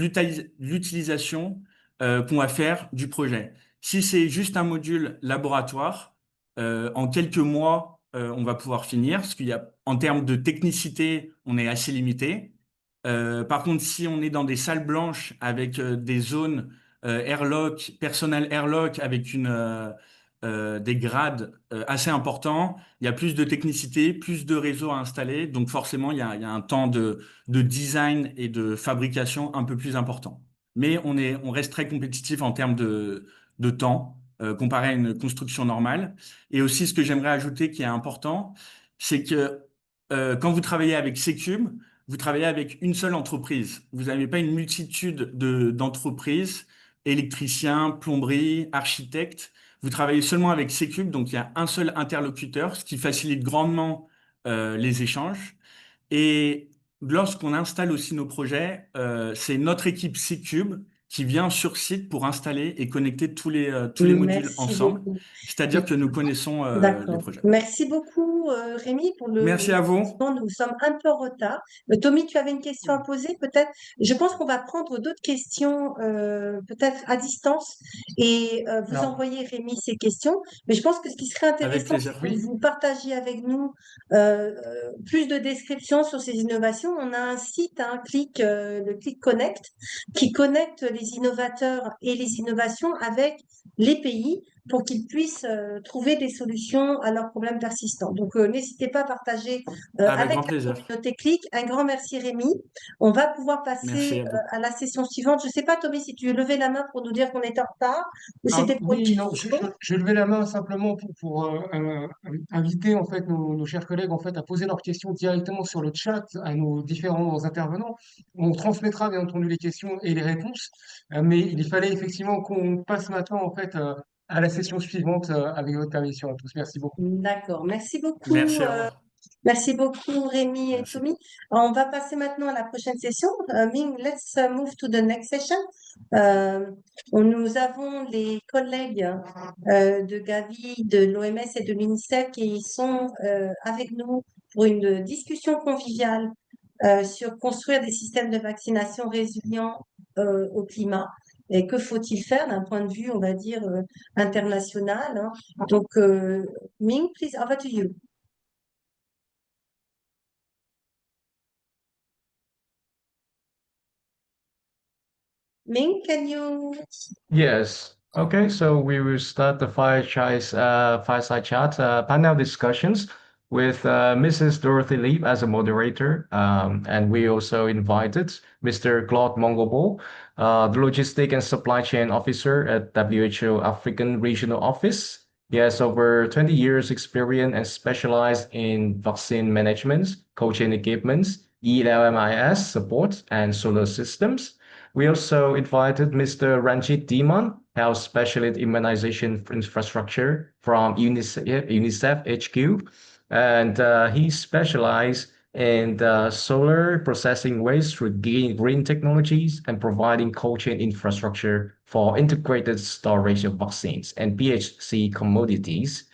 l'utilisation qu'on va faire du projet. Si c'est juste un module laboratoire, en quelques mois, on va pouvoir finir, parce en termes de technicité, on est assez limité. Par contre, si on est dans des salles blanches avec des zones airlock, personnel airlock avec des grades assez importants, il y a plus de technicité, plus de réseaux à installer. Donc forcément, il y a un temps de design et de fabrication un peu plus important. Mais on reste très compétitif en termes de temps comparé à une construction normale. Et aussi, ce que j'aimerais ajouter qui est important, c'est que quand vous travaillez avec Secube, vous travaillez avec une seule entreprise. Vous n'avez pas une multitude d'entreprises, électriciens, plomberies, architectes. Vous travaillez seulement avec Secube, donc il y a un seul interlocuteur, ce qui facilite grandement les échanges. Et lorsqu'on installe aussi nos projets, c'est notre équipe Secube qui vient sur site pour installer et connecter tous les modules Merci ensemble. beaucoup. C'est-à-dire que nous connaissons les D'accord. projets. Merci beaucoup, Rémi, pour Merci à vous. Nous sommes un peu en retard. Tommy, tu avais une question à poser, peut-être? Je pense qu'on va prendre d'autres questions, peut-être à distance, et vous Alors, envoyer, Rémi, ces questions. Mais je pense que ce qui serait Avec intéressant, plaisir. c'est que vous partagiez avec nous plus de descriptions sur ces innovations. On a un site, le Click Connect, qui connecte les innovateurs et les innovations avec les pays pour qu'ils puissent trouver des solutions à leurs problèmes persistants. Donc, n'hésitez pas à partager Avec avec grand la plaisir. communauté Click. Un grand merci, Rémi. On va pouvoir Merci passer à vous. à la session suivante. Je ne sais pas, Tommy, si tu veux lever la main pour nous dire qu'on est en retard ou ah, c'était pour une oui, non, question. je levais la main simplement pour inviter en fait nos chers collègues en fait à poser leurs questions directement sur le chat à nos différents intervenants. On transmettra bien entendu les questions et les réponses, mais il fallait effectivement qu'on passe maintenant en fait à la session suivante avec votre permission à tous. Merci beaucoup. D'accord. Merci beaucoup. Merci à vous. Merci beaucoup, Rémi et Merci. Tommy. On va passer maintenant à la prochaine session. Ming, let's move to the next session. Nous avons les collègues de Gavi, de l'OMS et de l'UNICEF qui sont avec nous pour une discussion conviviale sur construire des systèmes de vaccination résilients au climat. Et que faut-il faire d'un point de vue, on va dire, international, hein. Donc, Ming, please, over to you. Ming, can you? Yes. Okay, so we will start the fireside chat panel discussions with Mrs. Dorothy Lee as a moderator. And we also invited Mr. Claude Mongobo, the Logistic and Supply Chain Officer at WHO African Regional Office. He has over 20 years experience and specialized in vaccine management, cold chain equipments, ELMIS support, and solar systems. We also invited Mr. Ranjit Diman, Health Specialist Immunization Infrastructure from UNICEF HQ. And he specialized in the solar processing waste through green technologies and providing cold chain infrastructure for integrated storage of vaccines and PHC commodities.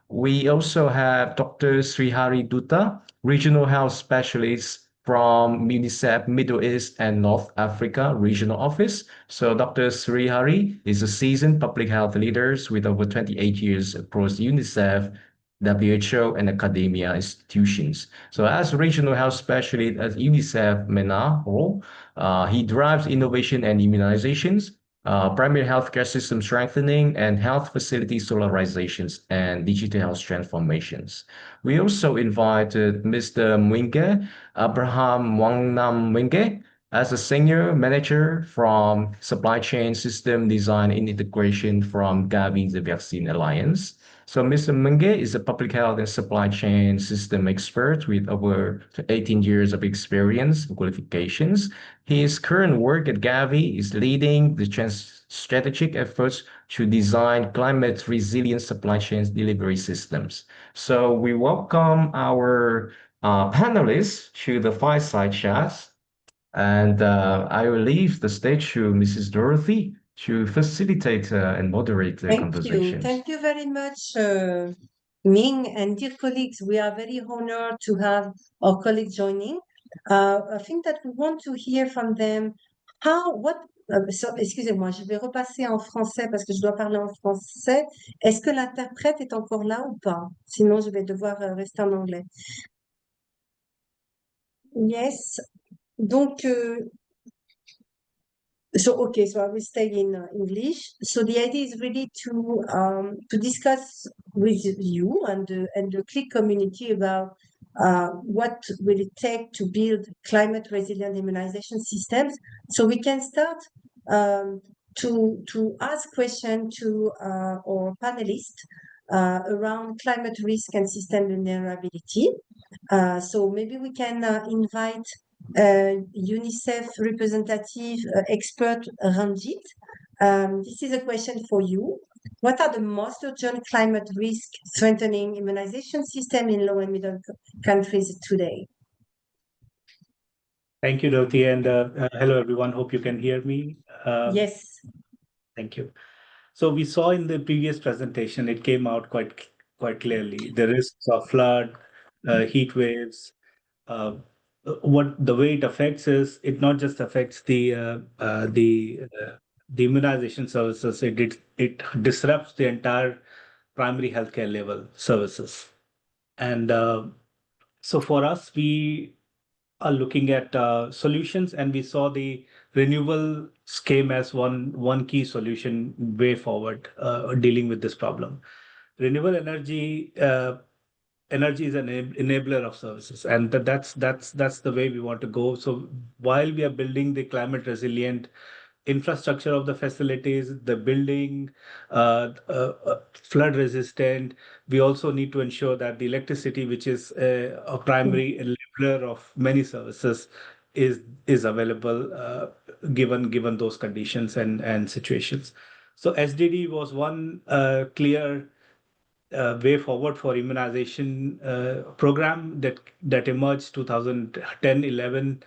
We also have Dr. Srihari Dutta, Regional Health Specialist from UNICEF Middle East and North Africa Regional Office. So Dr. Srihari is a seasoned public health leader with over 28 years across UNICEF, WHO, and academia institutions. So as Regional Health Specialist at UNICEF MENA, he drives innovation and immunizations, primary healthcare system strengthening, and health facility solarizations and digital health transformations. We also invited Mr. Mwinge, Abraham Wangnam Mwinge, as a senior manager from supply chain system design and integration from Gavi, the Vaccine Alliance. So Mr. Mwinge is a public health and supply chain system expert with over 18 years of experience and qualifications. His current work at Gavi is leading the strategic efforts to design climate resilient supply chain delivery systems. So we welcome our panelists to the fireside chat. And I will leave the stage to Mrs. Dorothy to facilitate and moderate the conversations. Thank you very much, Ming, and dear colleagues. We are very honored to have our colleagues joining. I think that we want to hear from them excusez-moi, je vais repasser en français parce que je dois parler en français. Est-ce que l'interprète est encore là ou pas? Sinon, je vais devoir rester en anglais. Yes. Donc, so I will stay in English. So the idea is really to discuss with you and the CLIC community about what will it take to build climate resilient immunization systems. So we can start to ask questions to our panelists around climate risk and system vulnerability. So maybe we can invite UNICEF representative expert Ranjit. This is a question for you. What are the most urgent climate risk threatening immunization system in low and middle countries today? Thank you, Dorothy, and hello everyone. Hope you can hear me. Yes. Thank you. So we saw in the previous presentation, it came out quite clearly, the risks of flood, heat waves. What the way it affects is it not just affects the immunization services, it disrupts the entire primary healthcare level services. And so for us, we are looking at solutions, and we saw the renewable scheme as one key solution way forward dealing with this problem. Renewable energy is an enabler of services, and that's the way we want to go. So while we are building the climate resilient infrastructure of the facilities, the building, flood resistant, we also need to ensure that the electricity, which is a primary enabler of many services, is available given those conditions and situations. So SDD was one clear way forward for immunization program that emerged 2010-11,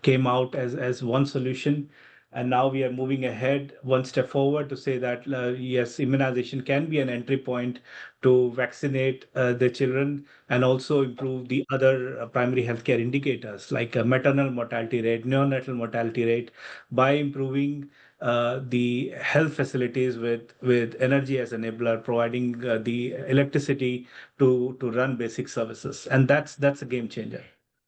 came out as one solution. And now we are moving ahead one step forward to say that, yes, immunization can be an entry point to vaccinate the children and also improve the other primary healthcare indicators like maternal mortality rate, neonatal mortality rate, by improving the health facilities with energy as enabler, providing the electricity to run basic services. And that's a game changer.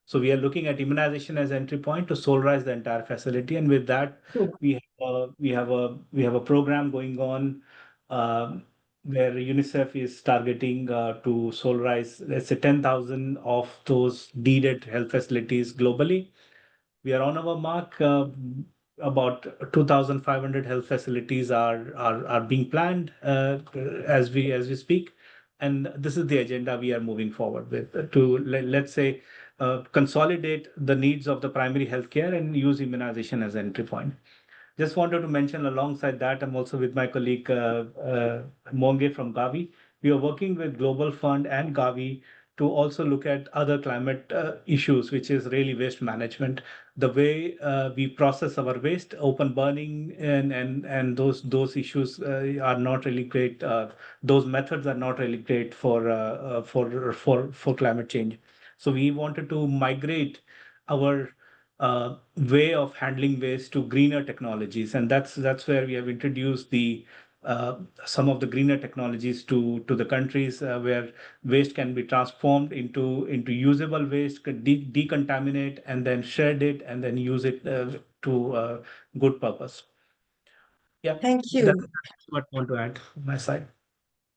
So we are looking at immunization as entry point to solarize the entire facility. And with that, we have a program going on where UNICEF is targeting to solarize, let's say, 10,000 of those needed health facilities globally. We are on our mark. About 2,500 health facilities are being planned as we speak, and this is the agenda we are moving forward with to let's say consolidate the needs of the primary healthcare and use immunization as an entry point. Just wanted to mention alongside that, I'm also with my colleague Monge from Gavi. We are working with Global Fund and Gavi to also look at other climate issues, which is really waste management. The way we process our waste, open burning, and those issues are not really great. Those methods are not really great for climate change. So we wanted to migrate our way of handling waste to greener technologies, and that's where we have introduced some of the greener technologies to the countries where waste can be transformed into usable waste, could decontaminate, and then shred it, and then use it to good purpose. Yeah, Thank you. That's what I want to add on my side.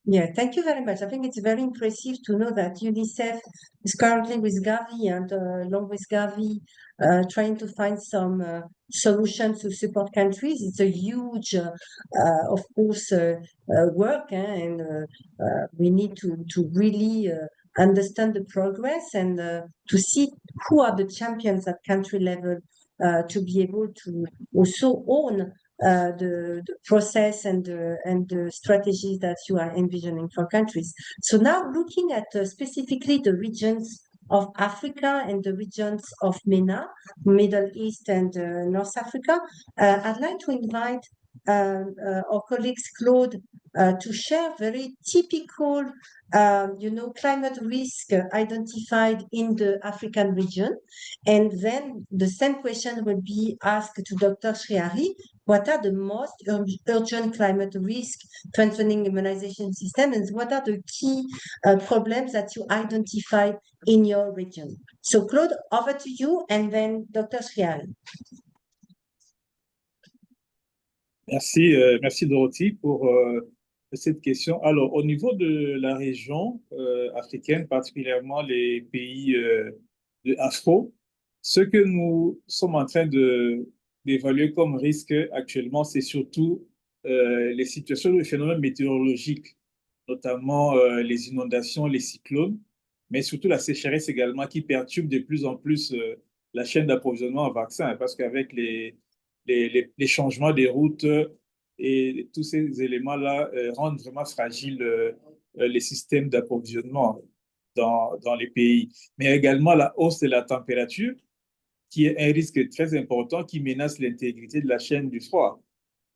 Yeah, thank you very much. I think it's very impressive to know that UNICEF is currently with Gavi and along with Gavi trying to find some solutions to support countries. It's a huge, of course, work, and we need to really understand the progress and to see who are the champions at country level to be able to also own the process and the strategies that you are envisioning for countries. So now looking at specifically the regions of Africa and the regions of MENA, Middle East and North Africa, I'd like to invite our colleagues Claude to share very typical climate risk identified in the African region. And then the same question will be asked to Dr. Sriari. What are the most urgent climate risk strengthening immunization system, and what are the key problems that you identified in your region? So Claude, over to you, and then Dr. Sriari. Merci Dorothy pour cette question. Alors, au niveau de la région africaine, particulièrement les pays de Afro, ce que nous sommes en train d'évaluer comme risque actuellement, c'est surtout les situations de phénomènes météorologiques, notamment les inondations, les cyclones, mais surtout la sécheresse également qui perturbe de plus en plus la chaîne d'approvisionnement en vaccins, parce qu'avec les changements des routes et tous ces éléments-là rendent vraiment fragiles les systèmes d'approvisionnement dans les pays. Mais également la hausse de la température qui est un risque très important qui menace l'intégrité de la chaîne du froid.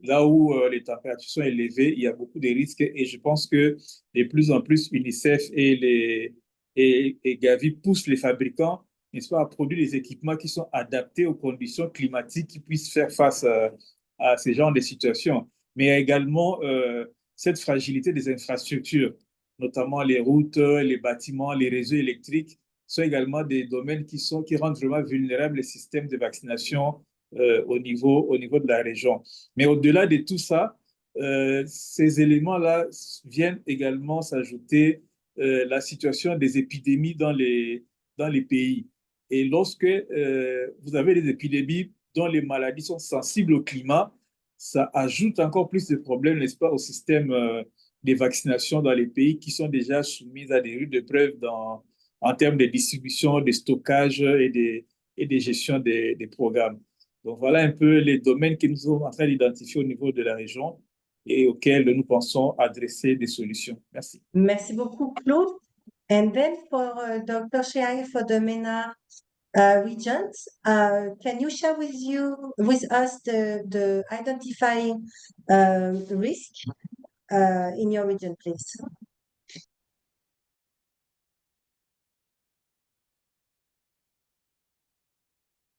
Là où les températures sont élevées, il y a beaucoup de risques et je pense que de plus en plus UNICEF et Gavi poussent les fabricants, n'est-ce pas, à produire des équipements qui sont adaptés aux conditions climatiques qui puissent faire face à ce genre de situations. Mais il y a également cette fragilité des infrastructures, notamment les routes, les bâtiments, les réseaux électriques, sont également des domaines qui rendent vraiment vulnérables les systèmes de vaccination au niveau de la région. Mais au-delà de tout ça, ces éléments-là viennent également s'ajouter la situation des épidémies dans les pays. Et lorsque vous avez des épidémies dont les maladies sont sensibles au climat, ça ajoute encore plus de problèmes, n'est-ce pas, au système des vaccinations dans les pays qui sont déjà soumis à des rudes épreuves en termes de distribution, de stockage et de gestion des programmes. Donc voilà un peu les domaines que nous sommes en train d'identifier au niveau de la région et auxquels nous pensons adresser des solutions. Merci. Merci beaucoup, Claude. And then for Dr. Shai for the MENA regions, can you share with us the identifying risk in your region, please?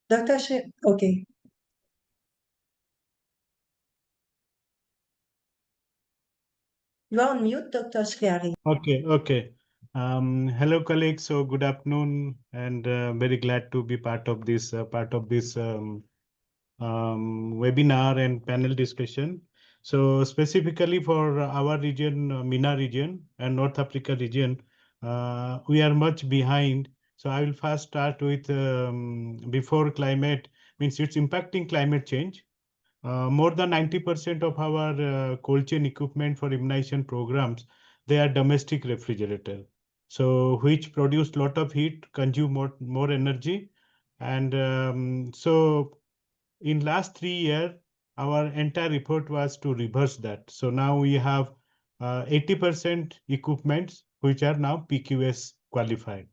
Dr. Shai, okay. You are on mute, Dr. Shriari. Okay. Hello, colleagues. So good afternoon, and very glad to be part of this webinar and panel discussion. So specifically for our region, MENA region and North Africa region, we are much behind. So I will first start with before climate, means it's impacting climate change. More than 90% of our cold chain equipment for immunization programs, they are domestic refrigerator. So which produce lot of heat, consume more energy. And so in last 3 years, our entire effort was to reverse that. So now we have 80% equipments which are now PQS qualified,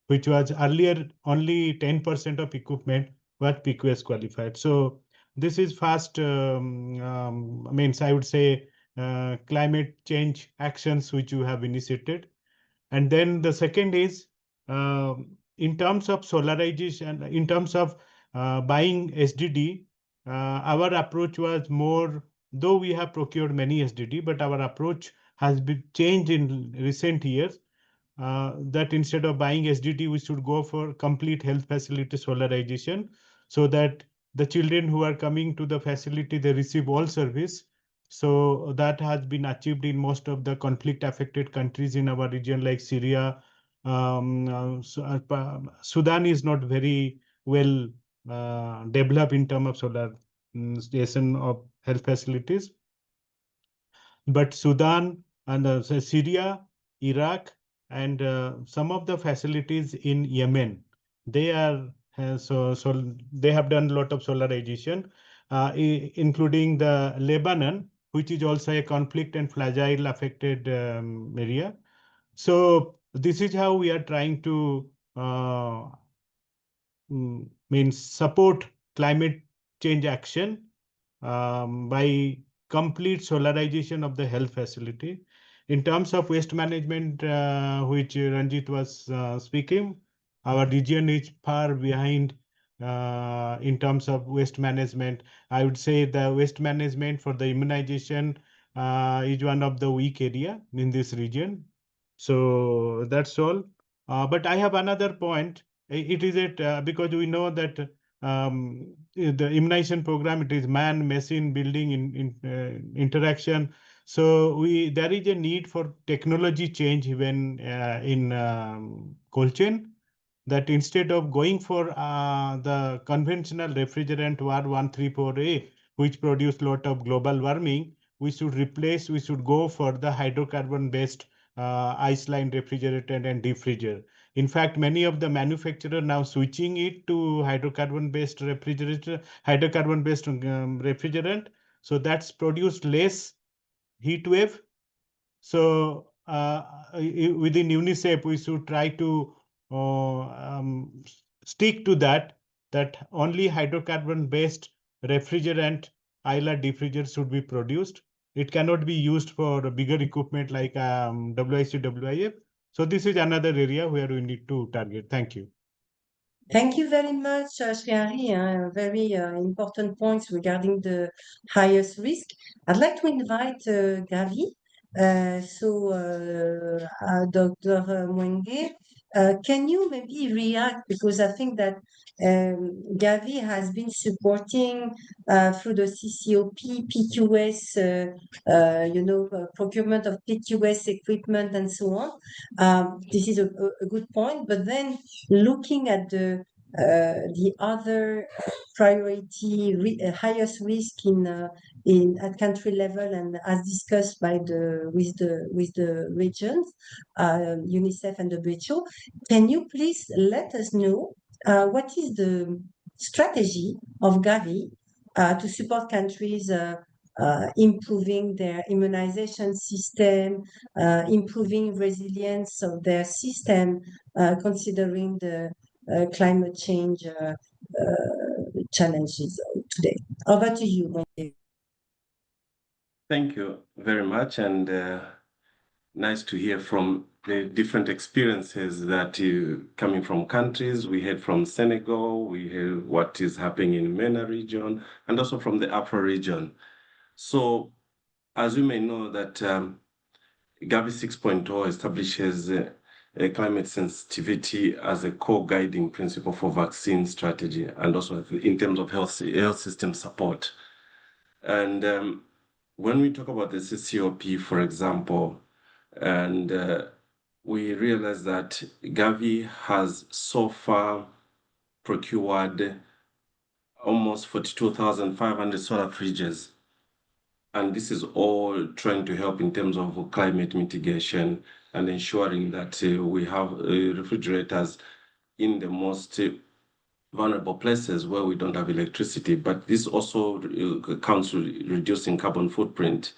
which was earlier only 10% of equipment was PQS qualified. So this is fast, means I would say climate change actions which you have initiated. And then the second is in terms of solarization, in terms of buying SDD, our approach was more, though we have procured many SDD, but our approach has been changed in recent years. That instead of buying SDD, we should go for complete health facility solarization, so that the children who are coming to the facility, they receive all service. So that has been achieved in most of the conflict affected countries in our region, like Syria. Sudan is not very well developed in terms of solarization of health facilities. But Sudan and Syria, Iraq, and some of the facilities in Yemen, they are so they have done a lot of solarization, including the Lebanon, which is also a conflict and fragile affected area. So this is how we are trying to means support climate change action by complete solarization of the health facility. In terms of waste management, which Ranjit was speaking, our region is far behind in terms of waste management. I would say the waste management for the immunization is one of the weak area in this region. So that's all. But I have another point. It is because we know that the immunization program, it is man machine building in interaction. So there is a need for technology change even in cold chain, that instead of going for the conventional refrigerant R134A, which produce lot of global warming, we should go for the hydrocarbon based ice line refrigerant and deep freezer. In fact, many of the manufacturers now switching it to hydrocarbon-based refrigerant. So that's produced less heat wave. So within UNICEF, we should try to stick to that that only hydrocarbon-based refrigerant ILR diffusers should be produced. It cannot be used for bigger equipment like WIC, WIF. So this is another area where we need to target. Thank you. Thank you very much, Shriari. Very important points regarding the highest risk. I'd like to invite Gavi. Dr. Mwenge, can you maybe react? Because I think that Gavi has been supporting through the CCOP, PQS, procurement of PQS equipment and so on. This is a good point. But then looking at the other priority highest risk in at country level and as discussed by with the regions, UNICEF and WHO, can you please let us know what is the strategy of Gavi to support countries improving their immunization system, improving resilience of their system, considering the climate change challenges today. Over to you, Wendy. Thank you very much, and nice to hear from the different experiences that you coming from countries. We heard from Senegal, we heard what is happening in MENA region, and also from the Afro region. So, as you may know, that Gavi 6.0 establishes climate sensitivity as a core guiding principle for vaccine strategy and also in terms of health system support. And when we talk about the CCOP, for example, and we realize that Gavi has so far procured almost 42,500 solar fridges. And this is all trying to help in terms of climate mitigation and ensuring that we have refrigerators in the most vulnerable places where we don't have electricity. But this also counts to reducing carbon footprint.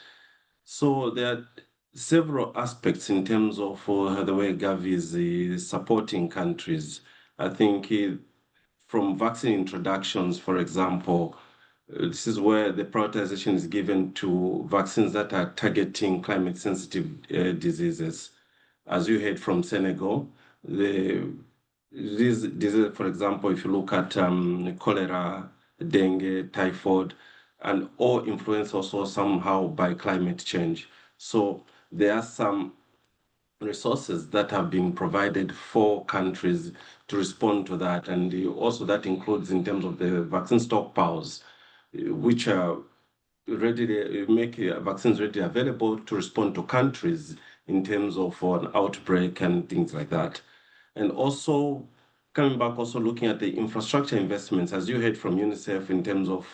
So there are several aspects in terms of the way Gavi is supporting countries. I think from vaccine introductions, for example, this is where the prioritization is given to vaccines that are targeting climate-sensitive diseases. As you heard from Senegal, these diseases, for example, if you look at cholera, dengue, typhoid, and all influenced also somehow by climate change. So there are some resources that have been provided for countries to respond to that. And also that includes in terms of the vaccine stockpiles, which are readily make vaccines readily available to respond to countries in terms of an outbreak and things like that. And also coming back, also looking at the infrastructure investments, as you heard from UNICEF in terms of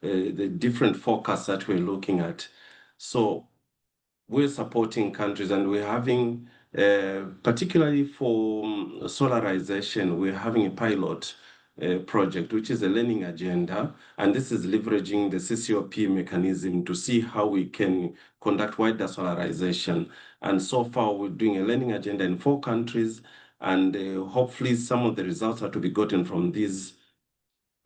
the different forecasts that we're looking at. So we're supporting countries and we're having, particularly for solarization, we're having a pilot project, which is a learning agenda. And this is leveraging the CCOP mechanism to see how we can conduct wider solarization. And so far, we're doing a learning agenda in 4 countries. And hopefully some of the results are to be gotten from this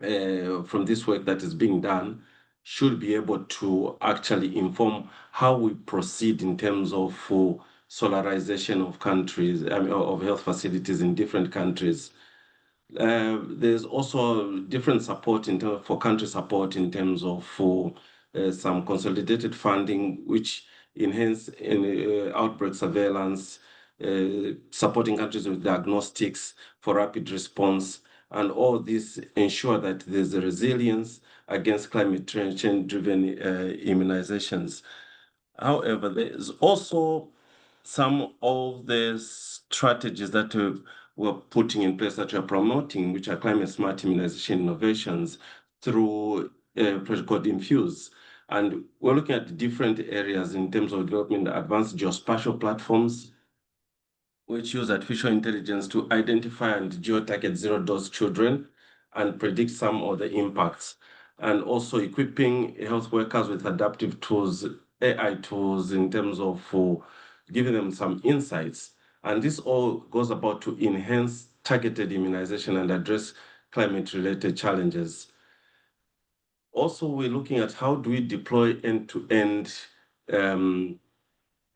work that is being done should be able to actually inform how we proceed in terms of solarization of countries, of health facilities in different countries. There's also different support for country support in terms of some consolidated funding, which enhance outbreak surveillance, supporting countries with diagnostics for rapid response, and all this ensure that there's a resilience against climate change-driven immunizations. However, there's also some of the strategies that we're putting in place that we're promoting, which are climate-smart immunization innovations through a project called Infuse. And we're looking at different areas in terms of developing advanced geospatial platforms, which use artificial intelligence to identify and geo-target zero-dose children and predict some of the impacts. And also equipping health workers with adaptive tools, AI tools in terms of giving them some insights. And this all goes about to enhance targeted immunization and address climate-related challenges. Also, we're looking at how do we deploy end-to-end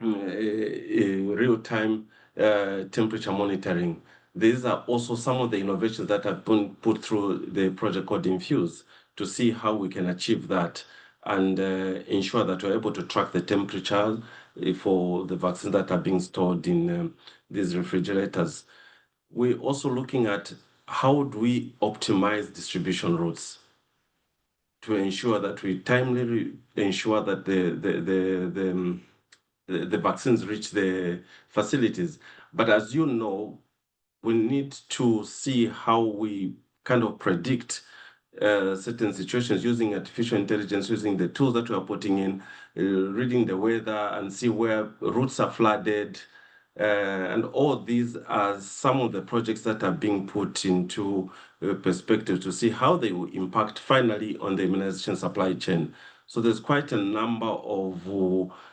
real-time temperature monitoring. These are also some of the innovations that have been put through the project called Infuse to see how we can achieve that and ensure that we're able to track the temperature for the vaccines that are being stored in these refrigerators. We're also looking at how do we optimize distribution routes to ensure that we timely ensure that the vaccines reach the facilities. But as you know, we need to see how we kind of predict certain situations using artificial intelligence, using the tools that we are putting in, reading the weather and see where routes are flooded. And all these are some of the projects that are being put into perspective to see how they will impact finally on the immunization supply chain. So there's quite a number of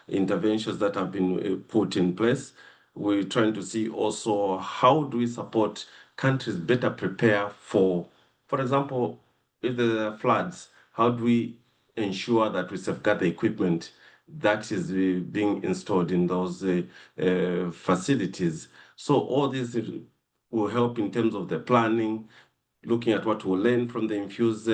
interventions that have been put in place. We're trying to see also how do we support countries better prepare for example, if there are floods, how do we ensure that we safeguard the equipment that is being installed in those facilities? So all this will help in terms of the planning, looking at what we'll learn from the Infuse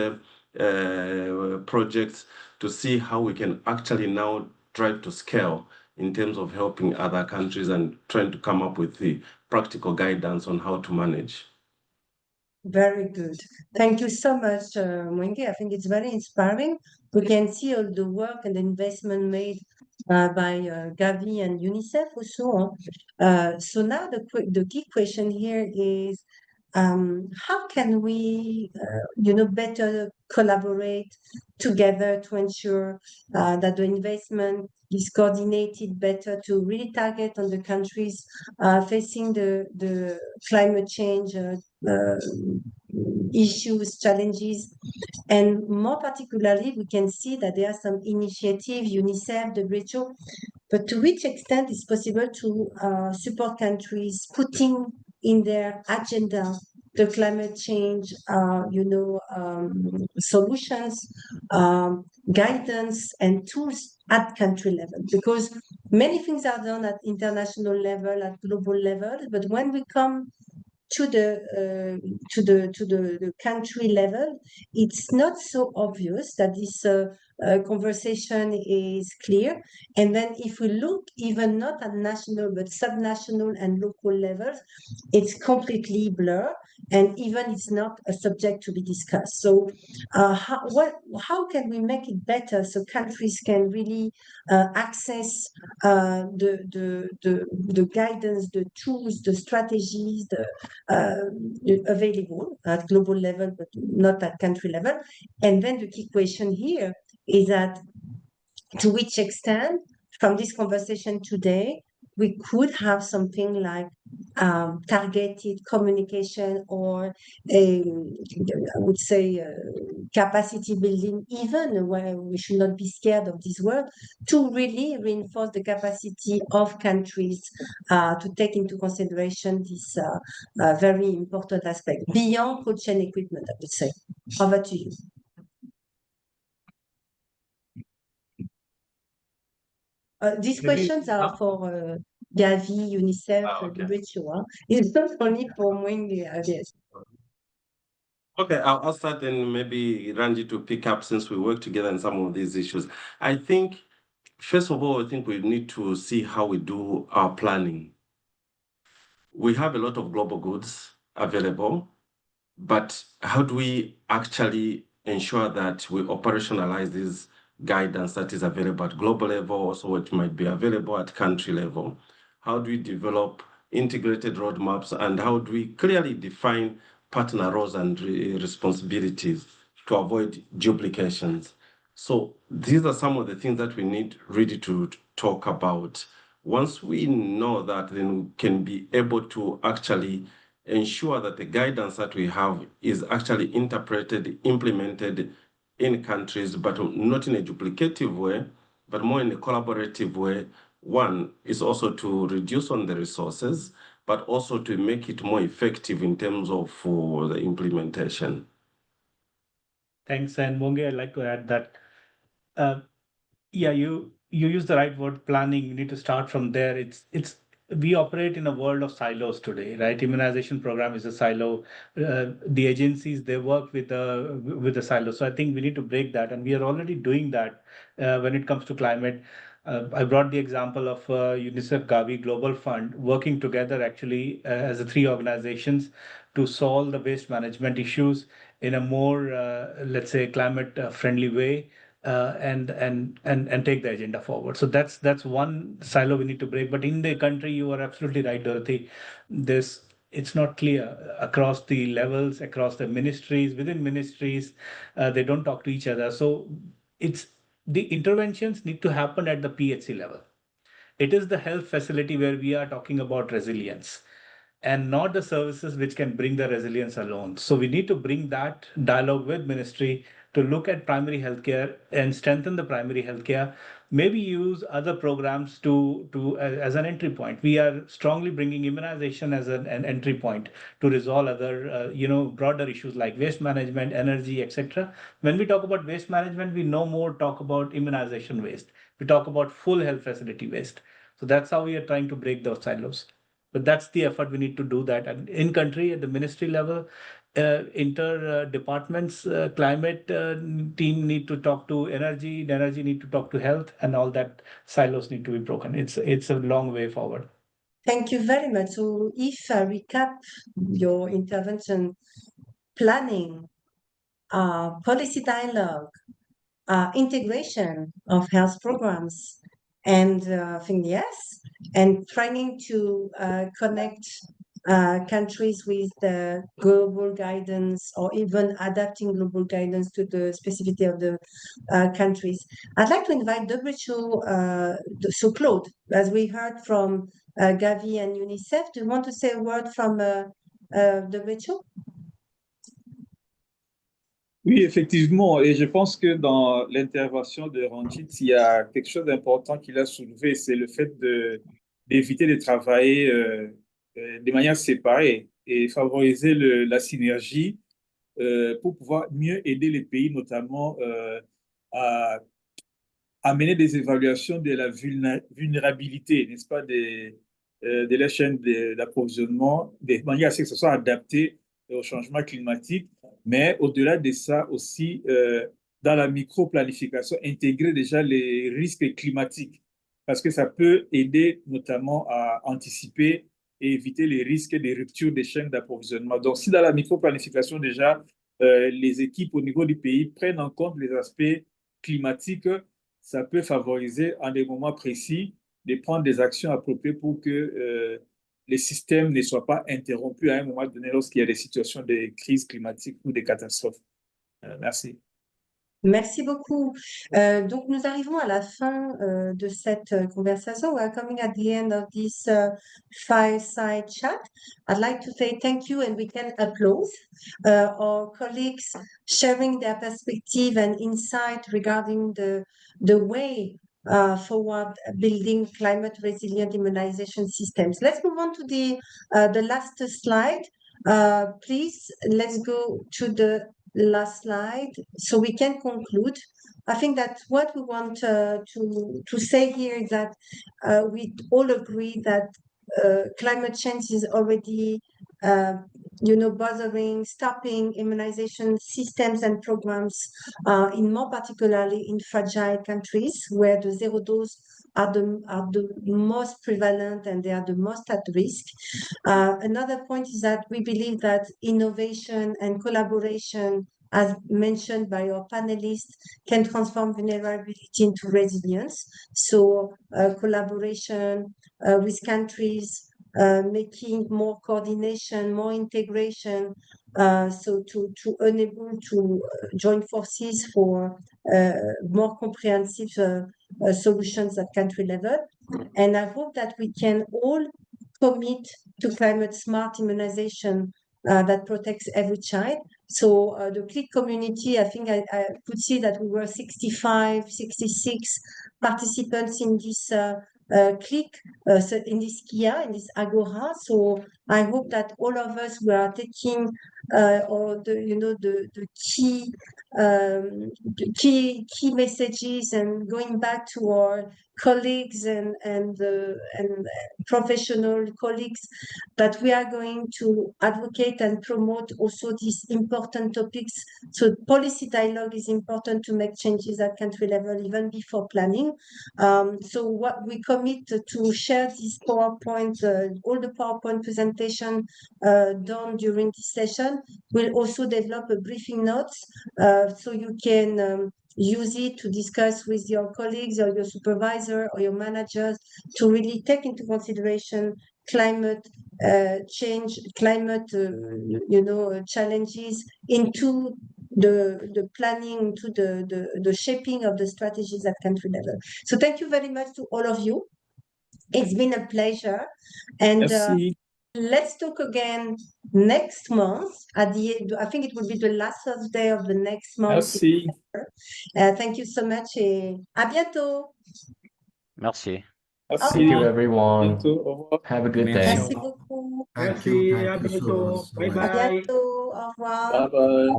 projects to see how we can actually now drive to scale in terms of helping other countries and trying to come up with the practical guidance on how to manage. Very good. Thank you so much, Mwenge. I think it's very inspiring. We can see all the work and the investment made by Gavi and UNICEF also. So now the key question here is, how can we, better collaborate together to ensure that the investment is coordinated better to really target on the countries facing the climate change issues, challenges, and more particularly, we can see that there are some initiatives, UNICEF, WHO, but to which extent is possible to support countries putting in their agenda the climate change, solutions, guidance, and tools at country level. Because many things are done at international level, at global level, but when we come to the country level, it's not so obvious that this conversation is clear. And then if we look even not at national but subnational and local levels, it's completely blurred, and even it's not a subject to be discussed. So how can we make it better so countries can really access the guidance, the tools, the strategies, available at global level, but not at country level? And then the key question here is that to which extent, from this conversation today, we could have something like targeted communication or I would say capacity building, even where we should not be scared of this word, to really reinforce the capacity of countries to take into consideration this very important aspect beyond cold chain equipment, I would say. Over to you. These questions are for Gavi, UNICEF, WHO. It's not only for Mwenge, I guess. Okay, I'll start and maybe Ranji to pick up since we work together on some of these issues. I think, first of all, I think we need to see how we do our planning. We have a lot of global goods available, but how do we actually ensure that we operationalize this guidance that is available at global level, also what might be available at country level? How do we develop integrated roadmaps, and how do we clearly define partner roles and responsibilities to avoid duplications? So these are some of the things that we need really to talk about. Once we know that, then we can be able to actually ensure that the guidance that we have is actually interpreted, implemented in countries, but not in a duplicative way, but more in a collaborative way. One is also to reduce on the resources but also to make it more effective in terms of the implementation. Thanks. And Monge, I'd like to add that, yeah, you use the right word, planning. You need to start from there. We operate in a world of silos today, right? Immunization program is a silo. The agencies, they work with the silo. So I think we need to break that, and we are already doing that when it comes to climate. I brought the example of UNICEF Gavi Global Fund working together actually as the three organizations to solve the waste management issues in a more, let's say, climate friendly way. And take the agenda forward. So that's one silo we need to break. But in the country, you are absolutely right, Dorothy. It's not clear across the levels, across the ministries, within ministries. They don't talk to each other. So the interventions need to happen at the PHC level. It is the health facility where we are talking about resilience, and not the services which can bring the resilience alone. So we need to bring that dialogue with ministry to look at primary healthcare and strengthen the primary healthcare. Maybe use other programs as an entry point. We are strongly bringing immunization as an entry point to resolve other broader issues like waste management, energy, etc. When we talk about waste management, we no more talk about immunization waste. We talk about full health facility waste. So that's how we are trying to break those silos. But that's the effort we need to do that. And in country, at the ministry level, departments, climate team need to talk to energy, the energy need to talk to health, and all that silos need to be broken. It's a long way forward. Thank you very much. So if I recap your intervention, planning, policy dialogue, integration of health programs, and I think yes, and trying to connect countries with the global guidance, or even adapting global guidance to the specificity of the countries. I'd like to invite WHO, so Claude, as we heard from Gavi and UNICEF, do you want to say a word from WHO? Oui, effectivement, et je pense que dans l'intervention de Ranjit, il y a quelque chose d'important qu'il a soulevé, c'est le fait d'éviter de travailler de manière séparée et favoriser la synergie pour pouvoir mieux aider les pays, notamment à mener des évaluations de la vulnérabilité, n'est-ce pas, de la chaîne d'approvisionnement, de manière à ce que ce soit adapté au changement climatique. Mais au-delà de ça aussi, dans la micro-planification, intégrer déjà les risques climatiques, parce que ça peut aider notamment à anticiper et éviter les risques de rupture des chaînes d'approvisionnement. Donc, si dans la micro-planification déjà, les équipes au niveau du pays prennent en compte les aspects climatiques, ça peut favoriser en des moments précis de prendre des actions appropriées pour que les systèmes ne soient pas interrompus à un moment donné lorsqu'il y a des situations de crise climatique ou de catastrophes. Merci. Merci beaucoup. Donc, nous arrivons à la fin de cette conversation. We are coming at the end of this fireside chat. I'd like to say thank you, and we can applaud our colleagues sharing their perspective and insight regarding the way forward building climate resilient immunization systems. Let's move on to the last slide. Please, let's go to the last slide so we can conclude. I think that what we want to say here is that we all agree that climate change is already bothering, stopping immunization systems and programs, in more particularly in fragile countries where the zero dose are the most prevalent and they are the most at risk. Another point is that we believe that innovation and collaboration, as mentioned by our panelists, can transform vulnerability into resilience. So collaboration with countries, making more coordination, more integration, so to enable to join forces for more comprehensive solutions at country level. And I hope that we can all commit to climate smart immunization that protects every child. So the CLIC community, I think I could see that we were 65, 66 participants in this click so in this Kia, in this Agora. So I hope that all of us who are taking or the key messages and going back to our colleagues and professional colleagues, that we are going to advocate and promote also these important topics. So policy dialogue is important to make changes at country level, even before planning. So what we commit to share this PowerPoint, all the PowerPoint presentation done during this session. We'll also develop a briefing notes so you can use it to discuss with your colleagues or your supervisor or your managers to really take into consideration climate change, climate challenges into the planning, to the shaping of the strategies at country level. So thank you very much to all of you. It's been a pleasure. And let's talk again next month at the end. I think it will be the last Thursday of the next month. Thank you so much et à bientôt. Merci. Thank you, everyone. Have a good day. Merci beaucoup. Merci, à bientôt. Bye À bye. bientôt. Au revoir. Bye bye.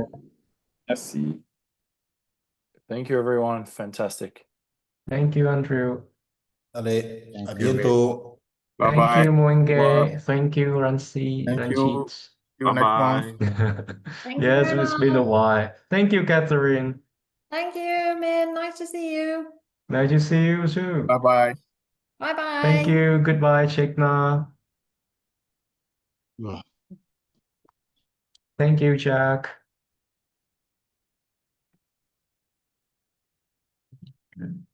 Merci. Thank you, everyone. Fantastic. Thank you, Andrew. Allez, à bientôt. Thank you, Mwenge. Thank you, Ransi. Thank you. Ranjit. Bye-bye. Thank you Yes, very it's been a much. while. Thank you, Catherine. Thank you, Min. Nice to see you. Nice to see you too. Bye-bye. Bye-bye. Thank you. Goodbye, Shekna. Thank you, Jack. Good.